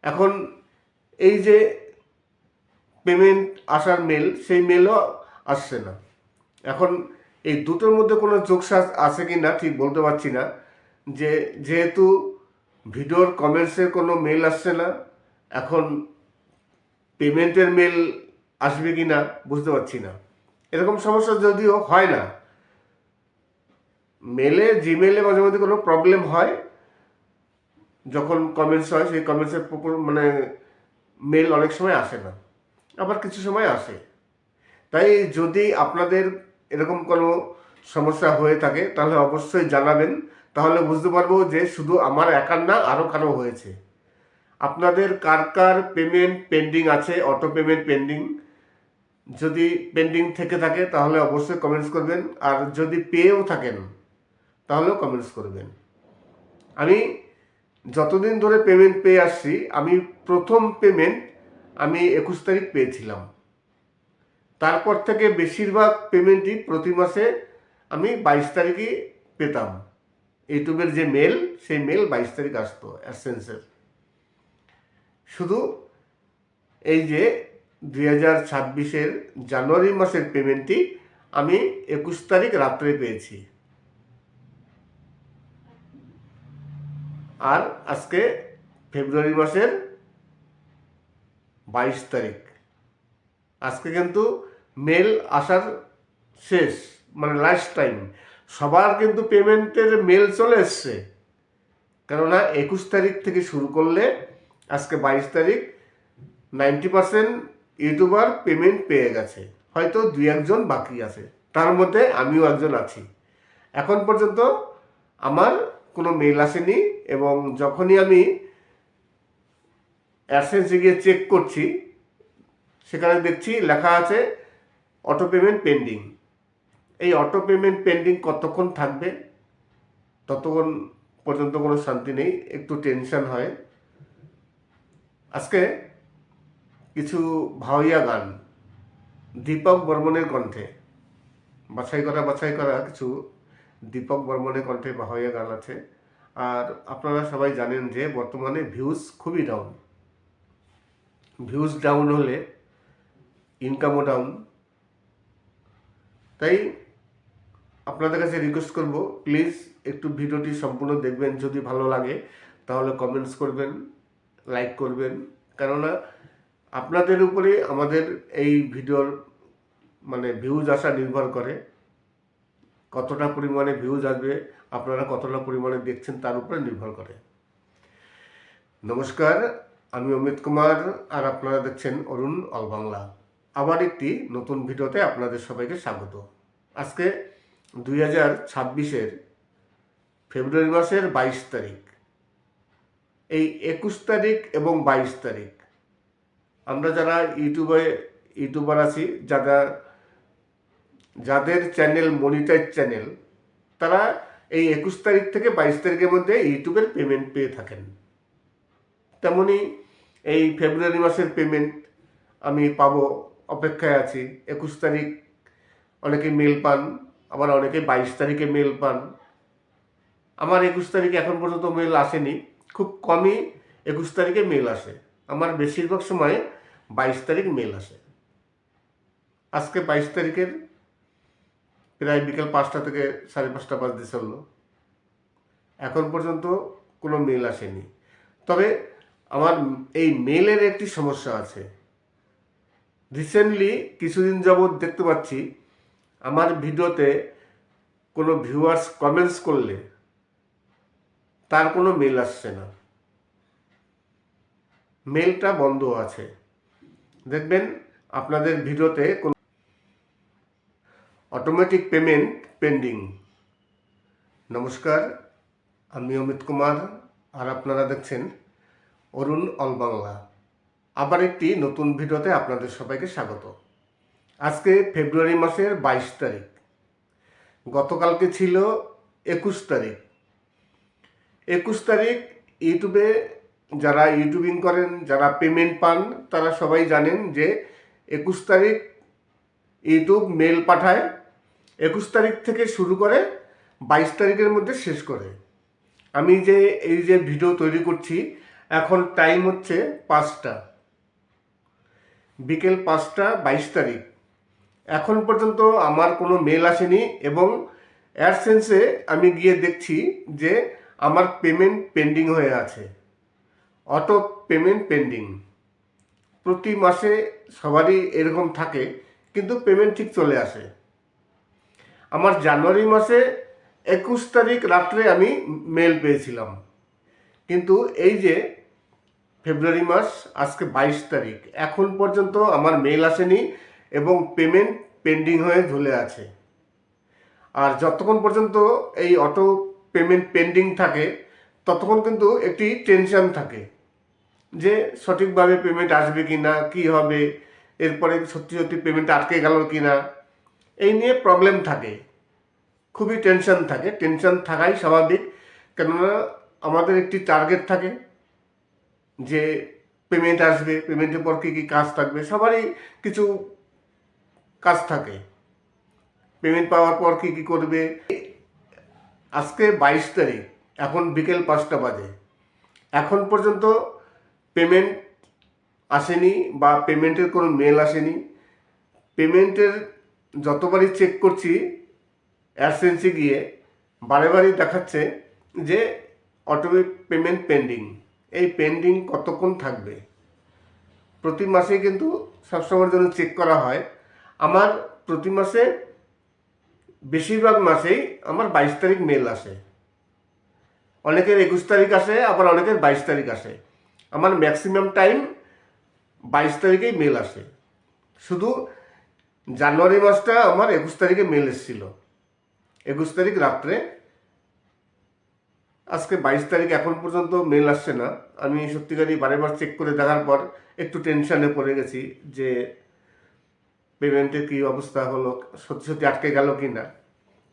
এখন এই যে পেমেন্ট আসার মেল, সেই মেলও আসছে না। এখন এই দুটোর মধ্যে কোনো যোগসাজ আছে কি না ঠিক বলতে পারছি না। যেহেতু ভিডিওর কমেন্টসের কোনো মেল আসছে না, এখন পেমেন্টের মেল আসবে কি না বুঝতে পারছি না। এরকম সমস্যা যদিও হয় না, জিমেলে মাঝে মধ্যে কোনো প্রবলেম হয়, যখন কমেন্টস হয় সেই কমেন্টসের মানে মেল অনেক সময় আসে না, আবার কিছু সময় আসে। তাই যদি আপনাদের এরকম কোনো সমস্যা হয়ে থাকে তাহলে অবশ্যই জানাবেন, তাহলে বুঝতে পারবো যে শুধু আমার একার না, আরও কারো হয়েছে। আপনাদের কার কার পেমেন্ট পেন্ডিং আছে, অটো পেমেন্ট পেন্ডিং, যদি পেন্ডিং থেকে থাকে তাহলে অবশ্যই কমেন্টস করবেন, আর যদি পেয়েও থাকেন তাহলেও কমেন্টস করবেন। আমি যতদিন ধরে পেমেন্ট পেয়ে আসছি, আমি প্রথম পেমেন্ট আমি 21 তারিখ পেয়েছিলাম। তারপর থেকে বেশিরভাগ পেমেন্টই প্রতি মাসে আমি 22 তারিখই পেতাম। ইউটিউবের যে মেল, সেই মেল 22 তারিখ আসতো অ্যাডসেন্সের। শুধু এই যে 2026-এর জানুয়ারি মাসের পেমেন্টটি আমি 21 তারিখ রাত্রে পেয়েছি। আর আজকে ফেব্রুয়ারি মাসের 22 তারিখ। আজকে কিন্তু মেল আসার শেষ, মানে লাস্ট টাইম। সবার কিন্তু পেমেন্টের মেল চলে এসছে, কেননা 21 তারিখ থেকে শুরু করলে আজকে 22 তারিখ 90% ইউটিউবার পেমেন্ট পেয়ে গেছে, হয়তো 2-1 বাকি আছে, তার মধ্যে আমিও একজন আছি। এখন পর্যন্ত আমার কোনো মেল আসেনি, এবং যখনই আমি অ্যাডসেন্সে গিয়ে চেক করছি সেখানে দেখছি লেখা আছে অটো পেমেন্ট পেন্ডিং। এই অটো পেমেন্ট পেন্ডিং কতক্ষণ থাকবে ততক্ষণ পর্যন্ত কোনো শান্তি নেই, একটু টেনশন হয়। আজকে কিছু ভাওয়াইয়া গান দীপক বর্মনের কণ্ঠে, বাছাই করা কিছু দীপক বর্মনের কণ্ঠে ভাওয়াইয়া গান আছে। আর আপনারা সবাই জানেন যে বর্তমানে ভিউজ খুবই ডাউন। ভিউজ ডাউন হলে ইনকামও ডাউন। তাই আপনাদের কাছে রিকোয়েস্ট করব, প্লিজ একটু ভিডিওটি সম্পূর্ণ দেখবেন। যদি ভালো লাগে তাহলে কমেন্টস করবেন, লাইক করবেন, কেননা আপনাদের উপরে আমাদের এই ভিডিওর মানে ভিউজ আসা নির্ভর করে। কতটা পরিমাণে ভিউজ আসবে, আপনারা কতটা পরিমাণে দেখছেন তার উপরে নির্ভর করে। নমস্কার, আমি অমিত কুমার, আর আপনারা দেখছেন অরুণ অল বাংলা। আবার একটি নতুন ভিডিওতে আপনাদের সবাইকে স্বাগত। আজকে 2026-এর ফেব্রুয়ারি মাসের 22 তারিখ। এই 21 তারিখ এবং 22 তারিখ আমরা যারা ইউটিউবার আছি, যাদের চ্যানেল মনিটাইজ চ্যানেল, তারা এই 21 তারিখ থেকে 22 তারিখের মধ্যে ইউটিউবের পেমেন্ট পেয়ে থাকেন। তেমনি এই ফেব্রুয়ারি মাসের পেমেন্ট আমি পাবো, অপেক্ষায় আছি। 21 তারিখ অনেকে মেল পান, আবার অনেকে 22 তারিখে মেল পান। আমার 21 তারিখে এখন পর্যন্ত মেল আসেনি, খুব কমই 21 তারিখে মেল আসে। আমার বেশিরভাগ সময় 22 তারিখ মেল আসে। আজকে 22 তারিখের প্রায় বিকেল 5টা থেকে 5:30 বাজতে চললো, এখন পর্যন্ত কোনো মেল আসেনি। তবে আমার এই মেলের একটি সমস্যা আছে। রিসেন্টলি কিছুদিন যাবৎ দেখতে পাচ্ছি আমার ভিডিওতে কোনো ভিউয়ার্স কমেন্টস করলে তার কোনো মেল আসছে না, মেলটা বন্ধ আছে। দেখবেন আপনাদের ভিডিওতে কোনো অটোমেটিক পেমেন্ট পেন্ডিং। নমস্কার, আমি অমিত কুমার, আর আপনারা দেখছেন অরুণ অল বাংলা। আবার একটি নতুন ভিডিওতে আপনাদের সবাইকে স্বাগত। আজকে ফেব্রুয়ারি মাসের 22 তারিখ, গতকালকে ছিল 21 তারিখ। 21 তারিখ ইউটিউবে যারা ইউটিউবিং করেন, যারা পেমেন্ট পান, তারা সবাই জানেন যে 21 তারিখ ইউটিউব মেল পাঠায়। 21 তারিখ থেকে শুরু করে 22 তারিখের মধ্যে শেষ করে। আমি এই যে ভিডিও তৈরি করছি, এখন টাইম হচ্ছে 5টা, বিকেল 5টা 22 তারিখ। এখন পর্যন্ত আমার কোনো মেল আসেনি, এবং অ্যাডসেন্সে আমি গিয়ে দেখছি যে আমার পেমেন্ট পেন্ডিং হয়ে আছে, অটো পেমেন্ট পেন্ডিং। প্রতি মাসে সবারই এরকম থাকে, কিন্তু পেমেন্ট ঠিক চলে আসে। আমার জানুয়ারি মাসে 21 তারিখ রাত্রে আমি মেল পেয়েছিলাম, কিন্তু এই যে ফেব্রুয়ারি মাস আজকে 22 তারিখ, এখন পর্যন্ত আমার মেল আসেনি এবং পেমেন্ট পেন্ডিং হয়ে ঝুলে আছে। আর যতক্ষণ পর্যন্ত এই অটো পেমেন্ট পেন্ডিং থাকে ততক্ষণ কিন্তু একটি টেনশন থাকে যে সঠিকভাবে পেমেন্ট আসবে কি না, কী হবে, এরপরে সত্যি সত্যি পেমেন্ট আটকে গেল কি না, এই নিয়ে প্রবলেম থাকে, খুবই টেনশন থাকে। টেনশন থাকাই স্বাভাবিক, কেননা আমাদের একটি টার্গেট থাকে যে পেমেন্ট আসবে, পেমেন্টের পর কী কী কাজ থাকবে, সবারই কিছু কাজ থাকে, পেমেন্ট পাওয়ার পর কী কী করবে। আজকে 22 তারিখ, এখন বিকেল 5টা বাজে, এখন পর্যন্ত পেমেন্ট আসেনি বা পেমেন্টের কোনো মেল আসেনি। পেমেন্টের যতবারই চেক করছি অ্যাডসেন্সে গিয়ে, বারে বারেই দেখাচ্ছে যে অটো পেমেন্ট পেন্ডিং। এই পেন্ডিং কতক্ষণ থাকবে? প্রতি মাসেই কিন্তু সবসময়ের জন্য চেক করা হয়। আমার প্রতি মাসে বেশিরভাগ মাসেই আমার 22 তারিখ মেল আসে, অনেকের 21 তারিখ আসে, আবার অনেকের 22 তারিখ আসে। আমার ম্যাক্সিমাম টাইম 22 তারিখেই মেল আসে। শুধু জানুয়ারি মাসটা আমার 21 তারিখে মেল এসেছিল, 21 তারিখ রাত্রে। আজকে 22 তারিখ, এখন পর্যন্ত মেল আসছে না। আমি সত্যিকারই বারেবার চেক করে দেখার পর একটু টেনশনে পড়ে গেছি যে পেমেন্টের কী অবস্থা হলো, সত্যি সত্যি আটকে গেল কি না।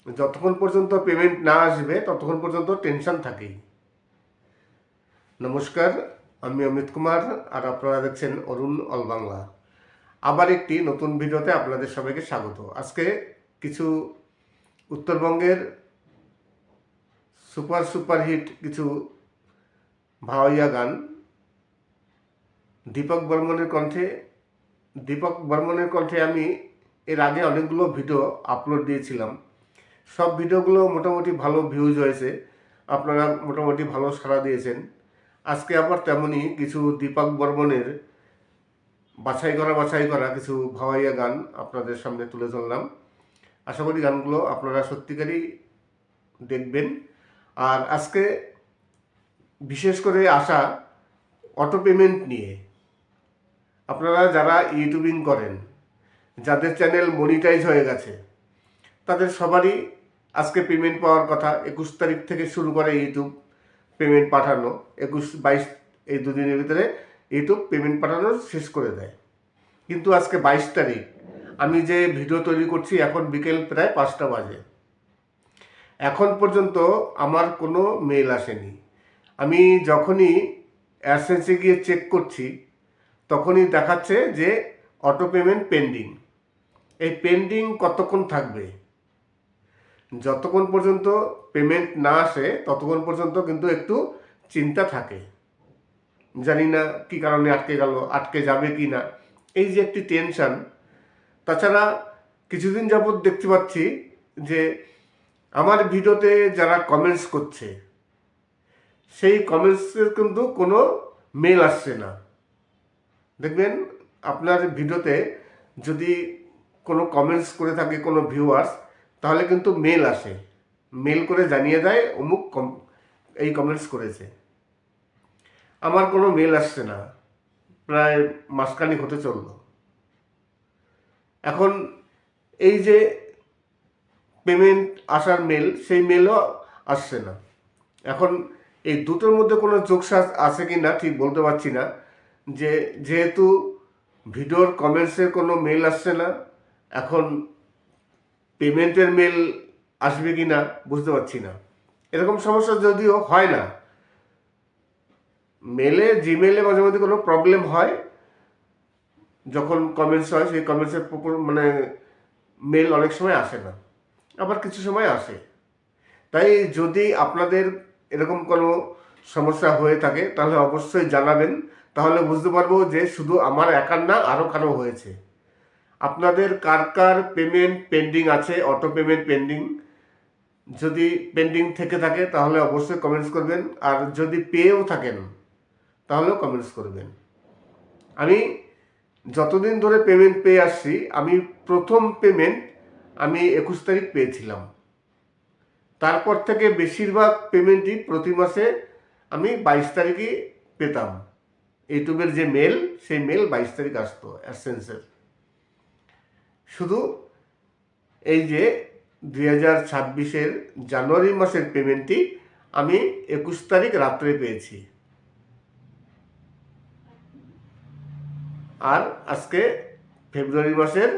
যতক্ষণ পর্যন্ত পেমেন্ট না আসবে ততক্ষণ পর্যন্ত টেনশন থাকেই। নমস্কার, আমি অমিত কুমার, আর আপনারা দেখছেন অরুণ অল বাংলা। আবার একটি নতুন ভিডিওতে আপনাদের সবাইকে স্বাগত। আজকে কিছু উত্তরবঙ্গের সুপারহিট কিছু ভাওয়াইয়া গান দীপক বর্মনের কণ্ঠে আমি এর আগে অনেকগুলো ভিডিও আপলোড দিয়েছিলাম। সব ভিডিওগুলো মোটামুটি ভালো ভিউজ হয়েছে, আপনারা মোটামুটি ভালো সাড়া দিয়েছেন। আজকে আবার তেমনই কিছু দীপক বর্মনের বাছাই করা কিছু ভাওয়াইয়া গান আপনাদের সামনে তুলে ধরলাম। আশা করি গানগুলো আপনারা সত্যিকারই দেখবেন। আর আজকে বিশেষ করে আসা অটো পেমেন্ট নিয়ে। আপনারা যারা ইউটিউবিং করেন, যাদের চ্যানেল মনিটাইজ হয়ে গেছে, তাদের সবারই আজকে পেমেন্ট পাওয়ার কথা। 21 তারিখ থেকে শুরু করে ইউটিউব পেমেন্ট পাঠানো, 21-22 এই দুদিনের ভিতরে ইউটিউব পেমেন্ট পাঠানো শেষ করে দেয়। কিন্তু আজকে 22 তারিখ, আমি যে ভিডিও তৈরি করছি এখন বিকেল প্রায় 5টা বাজে, এখন পর্যন্ত আমার কোনো মেল আসেনি। আমি যখনই অ্যাডসেন্সে গিয়ে চেক করছি তখনই দেখাচ্ছে যে অটো পেমেন্ট পেন্ডিং। এই পেন্ডিং কতক্ষণ থাকবে? যতক্ষণ পর্যন্ত পেমেন্ট না আসে ততক্ষণ পর্যন্ত কিন্তু একটু চিন্তা থাকে, জানি না কী কারণে আটকে গেল, আটকে যাবে কি না, এই যে একটি টেনশন। তাছাড়া কিছুদিন যাবৎ দেখতে পাচ্ছি যে আমার ভিডিওতে যারা কমেন্টস করছে সেই কমেন্টসের কিন্তু কোনো মেল আসছে না। দেখবেন আপনার ভিডিওতে যদি কোনো কমেন্টস করে থাকে কোনো ভিউয়ার্স, তাহলে কিন্তু মেল আসে, মেল করে জানিয়ে দেয় অমুক এই কমেন্টস করেছে। আমার কোনো মেল আসছে না, প্রায় মাসখানেক হতে চলল। এখন এই যে পেমেন্ট আসার মেল, সেই মেলও আসছে না। এখন এই দুটোর মধ্যে কোনো যোগসাজ আছে কি না ঠিক বলতে পারছি না, যে যেহেতু ভিডিওর কমেন্টসের কোনো মেল আসছে না, এখন পেমেন্টের মেল আসবে কি না বুঝতে পারছি না। এরকম সমস্যা যদিও হয় না, জিমেলে মাঝে মধ্যে কোনো প্রবলেম হয়, যখন কমেন্টস হয় সেই কমেন্টসের মানে মেল অনেক সময় আসে না, আবার কিছু সময় আসে। তাই যদি আপনাদের এরকম কোনো সমস্যা হয়ে থাকে তাহলে অবশ্যই জানাবেন, তাহলে বুঝতে পারবো যে শুধু আমার একার না, আরও কারো হয়েছে। আপনাদের কার পেমেন্ট পেন্ডিং আছে, অটো পেমেন্ট পেন্ডিং, যদি পেন্ডিং থেকে থাকে তাহলে অবশ্যই কমেন্টস করবেন, আর যদি পেয়েও থাকেন তাহলেও কমেন্টস করবেন। আমি যতদিন ধরে পেমেন্ট পেয়ে আসছি, আমি প্রথম পেমেন্ট আমি 21 তারিখ পেয়েছিলাম। তারপর থেকে বেশিরভাগ পেমেন্টই প্রতি মাসে আমি 22 তারিখই পেতাম। ইউটিউবের যে মেল, সেই মেল 22 তারিখ আসতো অ্যাডসেন্সের। শুধু এই যে 2026-এর জানুয়ারি মাসের পেমেন্টটি আমি 21 তারিখ রাত্রে পেয়েছি। আর আজকে ফেব্রুয়ারি মাসের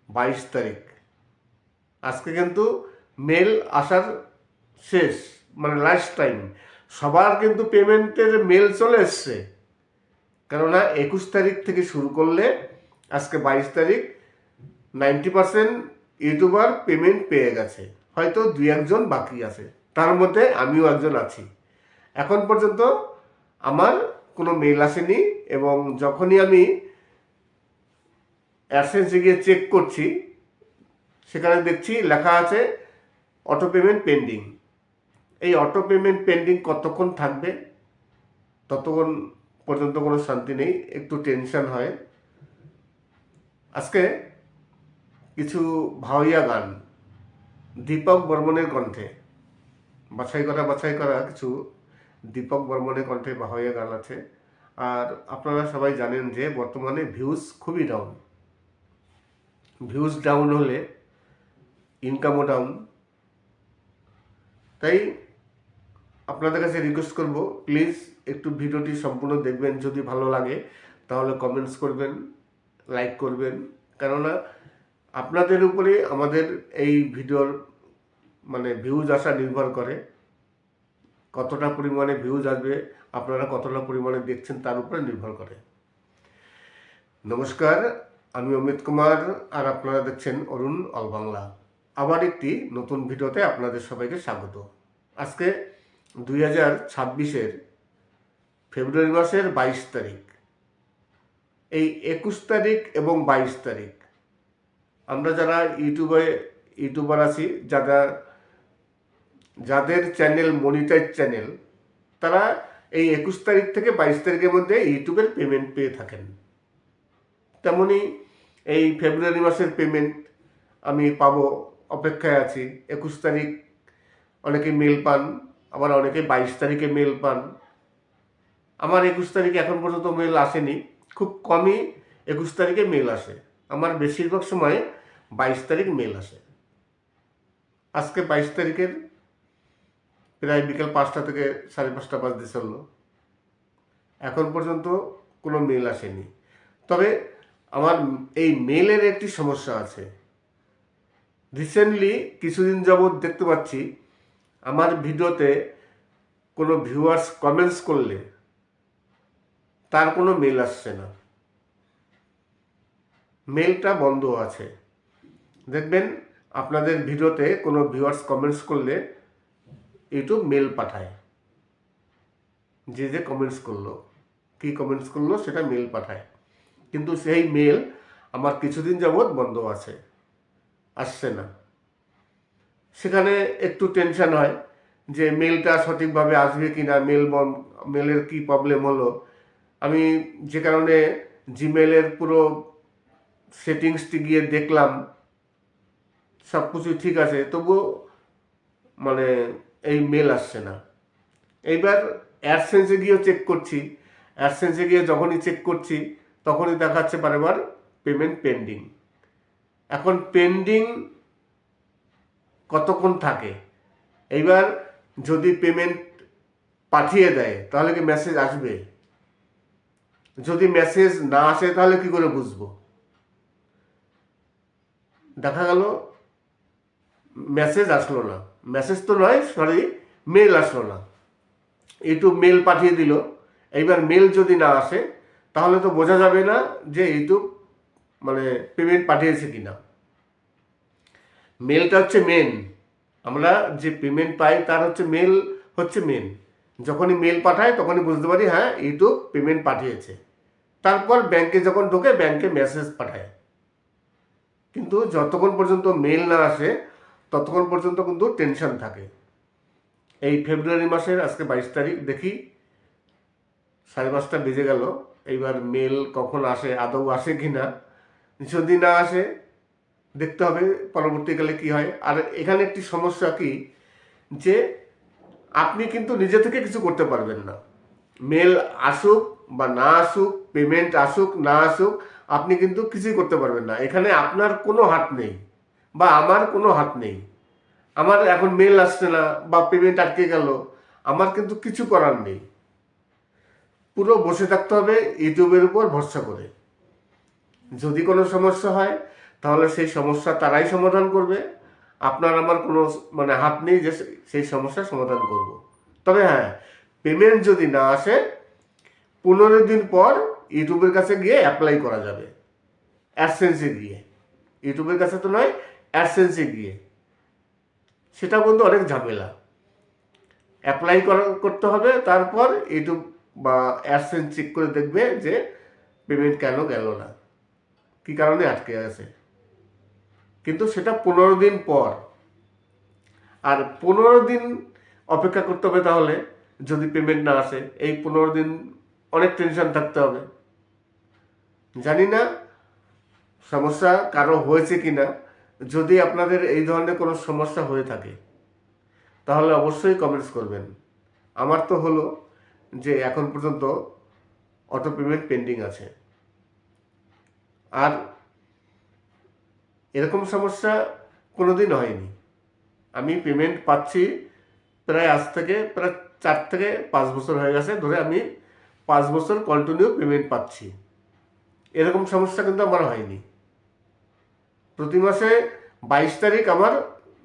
22 তারিখ। আজকে কিন্তু মেল আসার শেষ, মানে লাস্ট টাইম। সবার কিন্তু পেমেন্টের মেল চলে এসছে, কেননা 21 তারিখ থেকে শুরু করলে আজকে 22 তারিখ 90% ইউটিউবার পেমেন্ট পেয়ে গেছে। হয়তো 2-1 বাকি আছে, তার মধ্যে আমিও একজন আছি। এখন পর্যন্ত আমার কোনো মেল আসেনি, এবং যখনই আমি অ্যাডসেন্সে গিয়ে চেক করছি, সেখানে দেখছি লেখা আছে অটো পেমেন্ট পেন্ডিং। এই অটো পেমেন্ট পেন্ডিং কতক্ষণ থাকবে, ততক্ষণ পর্যন্ত কোনো শান্তি নেই, একটু টেনশন হয়। আজকে কিছু ভাওয়াইয়া গান দীপক বর্মনের কণ্ঠে, বাছাই করা কিছু দীপক বর্মনের কণ্ঠে ভাওয়াইয়া গান আছে। আর আপনারা সবাই জানেন যে বর্তমানে ভিউজ খুবই ডাউন। ভিউজ ডাউন হলে ইনকামও ডাউন। তাই আপনাদের কাছে রিকোয়েস্ট করব, প্লিজ একটু ভিডিওটি সম্পূর্ণ দেখবেন। যদি ভালো লাগে তাহলে কমেন্টস করবেন, লাইক করবেন, কেননা আপনাদের উপরে আমাদের এই ভিডিওর মানে ভিউজ আসা নির্ভর করে। কতটা পরিমাণে ভিউজ আসবে, আপনারা কতটা পরিমাণে দেখছেন, তার উপরে নির্ভর করে। নমস্কার, আমি অমিত কুমার, আর আপনারা দেখছেন অরুণ অল বাংলা। আবার একটি নতুন ভিডিওতে আপনাদের সবাইকে স্বাগত। আজকে 2026-এর ফেব্রুয়ারি মাসের 22 তারিখ। এই 21 তারিখ এবং 22 তারিখ আমরা যারা ইউটিউবার আছি, যাদের চ্যানেল মনিটাইজ চ্যানেল, তারা এই 21 তারিখ থেকে 22 তারিখের মধ্যে ইউটিউবের পেমেন্ট পেয়ে থাকেন। তেমনি এই ফেব্রুয়ারি মাসের পেমেন্ট আমি পাবো, অপেক্ষায় আছি। 21 তারিখ অনেকে মেল পান, আবার অনেকে 22 তারিখে মেল পান। আমার 21 তারিখে এখন পর্যন্ত মেল আসেনি, খুব কমই 21 তারিখে মেল আসে। আমার বেশিরভাগ সময় 22 তারিখ মেল আসে। আজকে 22 তারিখের প্রায় বিকেল 5টা থেকে 5:30 বাজতে চললো, এখন পর্যন্ত কোনো মেল আসেনি। তবে আমার এই মেলের একটি সমস্যা আছে। রিসেন্টলি কিছুদিন যাবৎ দেখতে পাচ্ছি আমার ভিডিওতে কোনো ভিউয়ার্স কমেন্টস করলে তার কোনো মেল আসছে না, মেলটা বন্ধ আছে। দেখবেন আপনাদের ভিডিওতে কোনো ভিউয়ার্স কমেন্টস করলে ইউটিউব মেল পাঠায়, যে কমেন্টস করলো, কি কমেন্টস করলো সেটা মেল পাঠায়, কিন্তু সেই মেল আমার কিছুদিন যাবৎ বন্ধ আছে, আসছে না। সেখানে একটু টেনশন হয় যে মেলটা সঠিকভাবে আসবে কি না, মেলের কি প্রবলেম হলো। আমি যে কারণে জিমেলের পুরো সেটিংসটি গিয়ে দেখলাম, সব কিছু ঠিক আছে, তবুও মানে এই মেল আসছে না। এইবার অ্যাডসেন্সে গিয়েও চেক করছি, অ্যাডসেন্সে গিয়ে যখনই চেক করছি তখনই দেখাচ্ছে বারবার পেমেন্ট পেন্ডিং। এখন পেন্ডিং কতক্ষণ থাকে? এইবার যদি পেমেন্ট পাঠিয়ে দেয় তাহলে কি মেসেজ আসবে? যদি মেসেজ না আসে তাহলে কি করে বুঝবো? দেখা গেল মেসেজ আসলো না, মেসেজ তো নয়, সরি, মেল আসলো না। ইউটিউব মেল পাঠিয়ে দিল। এইবার মেল যদি না আসে তাহলে তো বোঝা যাবে না যে ইউটিউব মানে পেমেন্ট পাঠিয়েছে কিনা। মেলটা হচ্ছে মেন, আমরা যে পেমেন্ট পাই তার হচ্ছে মেল হচ্ছে মেন। যখনই মেল পাঠায় তখনই বুঝতে পারি হ্যাঁ ইউটিউব পেমেন্ট পাঠিয়েছে। তারপর ব্যাংকে যখন ঢোকে ব্যাংকে মেসেজ পাঠায়। কিন্তু যতক্ষণ পর্যন্ত মেল না আসে ততক্ষণ পর্যন্ত কিন্তু টেনশন থাকে। এই ফেব্রুয়ারি মাসের আজকে 22 তারিখ, দেখি 5:30 বেজে গেল, এইবার মেল কখন আসে, আদৌ আসে কি না। যদি না আসে দেখতে হবে পরবর্তীকালে কি হয়। আর এখানে একটি সমস্যা কি, যে আপনি কিন্তু নিজে থেকে কিছু করতে পারবেন না। মেল আসুক বা না আসুক, পেমেন্ট আসুক না আসুক, আপনি কিন্তু কিছুই করতে পারবেন না। এখানে আপনার কোনো হাত নেই বা আমার কোনো হাত নেই। আমার এখন মেল আসছে না বা পেমেন্ট আটকে গেল, আমার কিন্তু কিছু করার নেই। পুরো বসে থাকতে হবে ইউটিউবের উপর ভরসা করে। যদি কোনো সমস্যা হয় তাহলে সেই সমস্যা তারাই সমাধান করবে। আপনার আমার কোনো হাত নেই যে সেই সমস্যার সমাধান করব। তবে হ্যাঁ, পেমেন্ট যদি না আসে 15 দিন পর ইউটিউবের কাছে গিয়ে অ্যাপ্লাই করা যাবে, অ্যাডসেন্সে গিয়ে। ইউটিউবের কাছে তো নয়, অ্যাডসেন্সে গিয়ে। সেটা কিন্তু অনেক ঝামেলা। অ্যাপ্লাই করতে হবে, তারপর ইউটিউব বা অ্যাডসেন্স চেক করে দেখবে যে পেমেন্ট কেন গেল না, কী কারণে আটকে আছে। কিন্তু সেটা 15 দিন পর। আর 15 দিন অপেক্ষা করতে হবে। তাহলে যদি পেমেন্ট না আসে, এই 15 দিন অনেক টেনশন থাকতে হবে। জানি না সমস্যা কারো হয়েছে কি না। যদি আপনাদের এই ধরনের কোনো সমস্যা হয়ে থাকে তাহলে অবশ্যই কমেন্টস করবেন। আমার তো হলো যে এখন পর্যন্ত অটো পেমেন্ট পেন্ডিং আছে। আর এরকম সমস্যা কোনোদিন হয়নি। আমি পেমেন্ট পাচ্ছি প্রায় আজ থেকে প্রায় 4 থেকে 5 বছর হয়ে গেছে, ধরে আমি 5 বছর কন্টিনিউ পেমেন্ট পাচ্ছি। এরকম সমস্যা কিন্তু আমার হয়নি। প্রতি মাসে 22 তারিখ আমার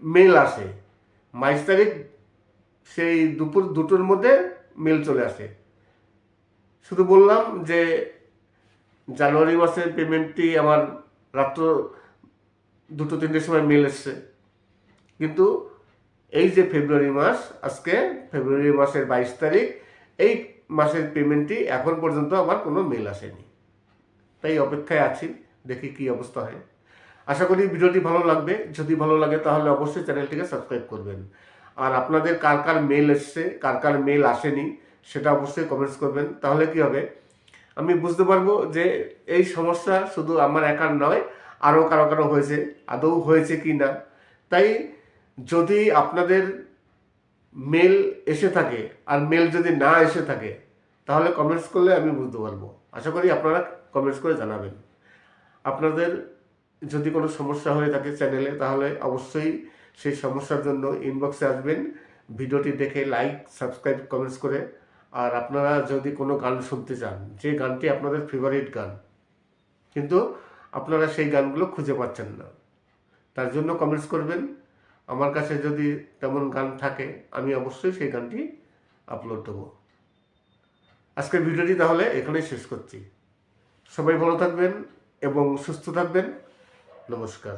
মেল আসে। 22 তারিখ সেই দুপুর 2টোর মধ্যে মেল চলে আসে। শুধু বললাম যে জানুয়ারি মাসের পেমেন্টটি আমার রাত্র 2-3টের সময় মেল এসছে। কিন্তু এই যে ফেব্রুয়ারি মাস, আজকে ফেব্রুয়ারি মাসের 22 তারিখ, এই মাসের পেমেন্টটি এখন পর্যন্ত আমার কোনো মেল আসেনি। তাই অপেক্ষায় আছি, দেখি কি অবস্থা হয়। আশা করি ভিডিওটি ভালো লাগবে। যদি ভালো লাগে তাহলে অবশ্যই চ্যানেলটিকে সাবস্ক্রাইব করবেন। আর আপনাদের কার কার মেল এসছে, কার কার মেল আসেনি, সেটা অবশ্যই কমেন্টস করবেন। তাহলে কি হবে, আমি বুঝতে পারবো যে এই সমস্যা শুধু আমার একার নয়, আরও কারো কারো হয়েছে, আদৌ হয়েছে কি না। তাই যদি আপনাদের মেল এসে থাকে আর মেল যদি না এসে থাকে তাহলে কমেন্টস করলে আমি বুঝতে পারবো। আশা করি আপনারা কমেন্টস করে জানাবেন। আপনাদের যদি কোনো সমস্যা হয়ে থাকে চ্যানেলে, তাহলে অবশ্যই সেই সমস্যার জন্য ইনবক্সে আসবেন, ভিডিওটি দেখে লাইক, সাবস্ক্রাইব, কমেন্টস করে। আর আপনারা যদি কোনো গান শুনতে চান, যে গানটি আপনাদের ফেভারিট গান, কিন্তু আপনারা সেই গানগুলো খুঁজে পাচ্ছেন না, তার জন্য কমেন্টস করবেন। আমার কাছে যদি তেমন গান থাকে আমি অবশ্যই সেই গানটি আপলোড দেবো। আজকের ভিডিওটি তাহলে এখানেই শেষ করছি। সবাই ভালো থাকবেন এবং সুস্থ থাকবেন। নমস্কার।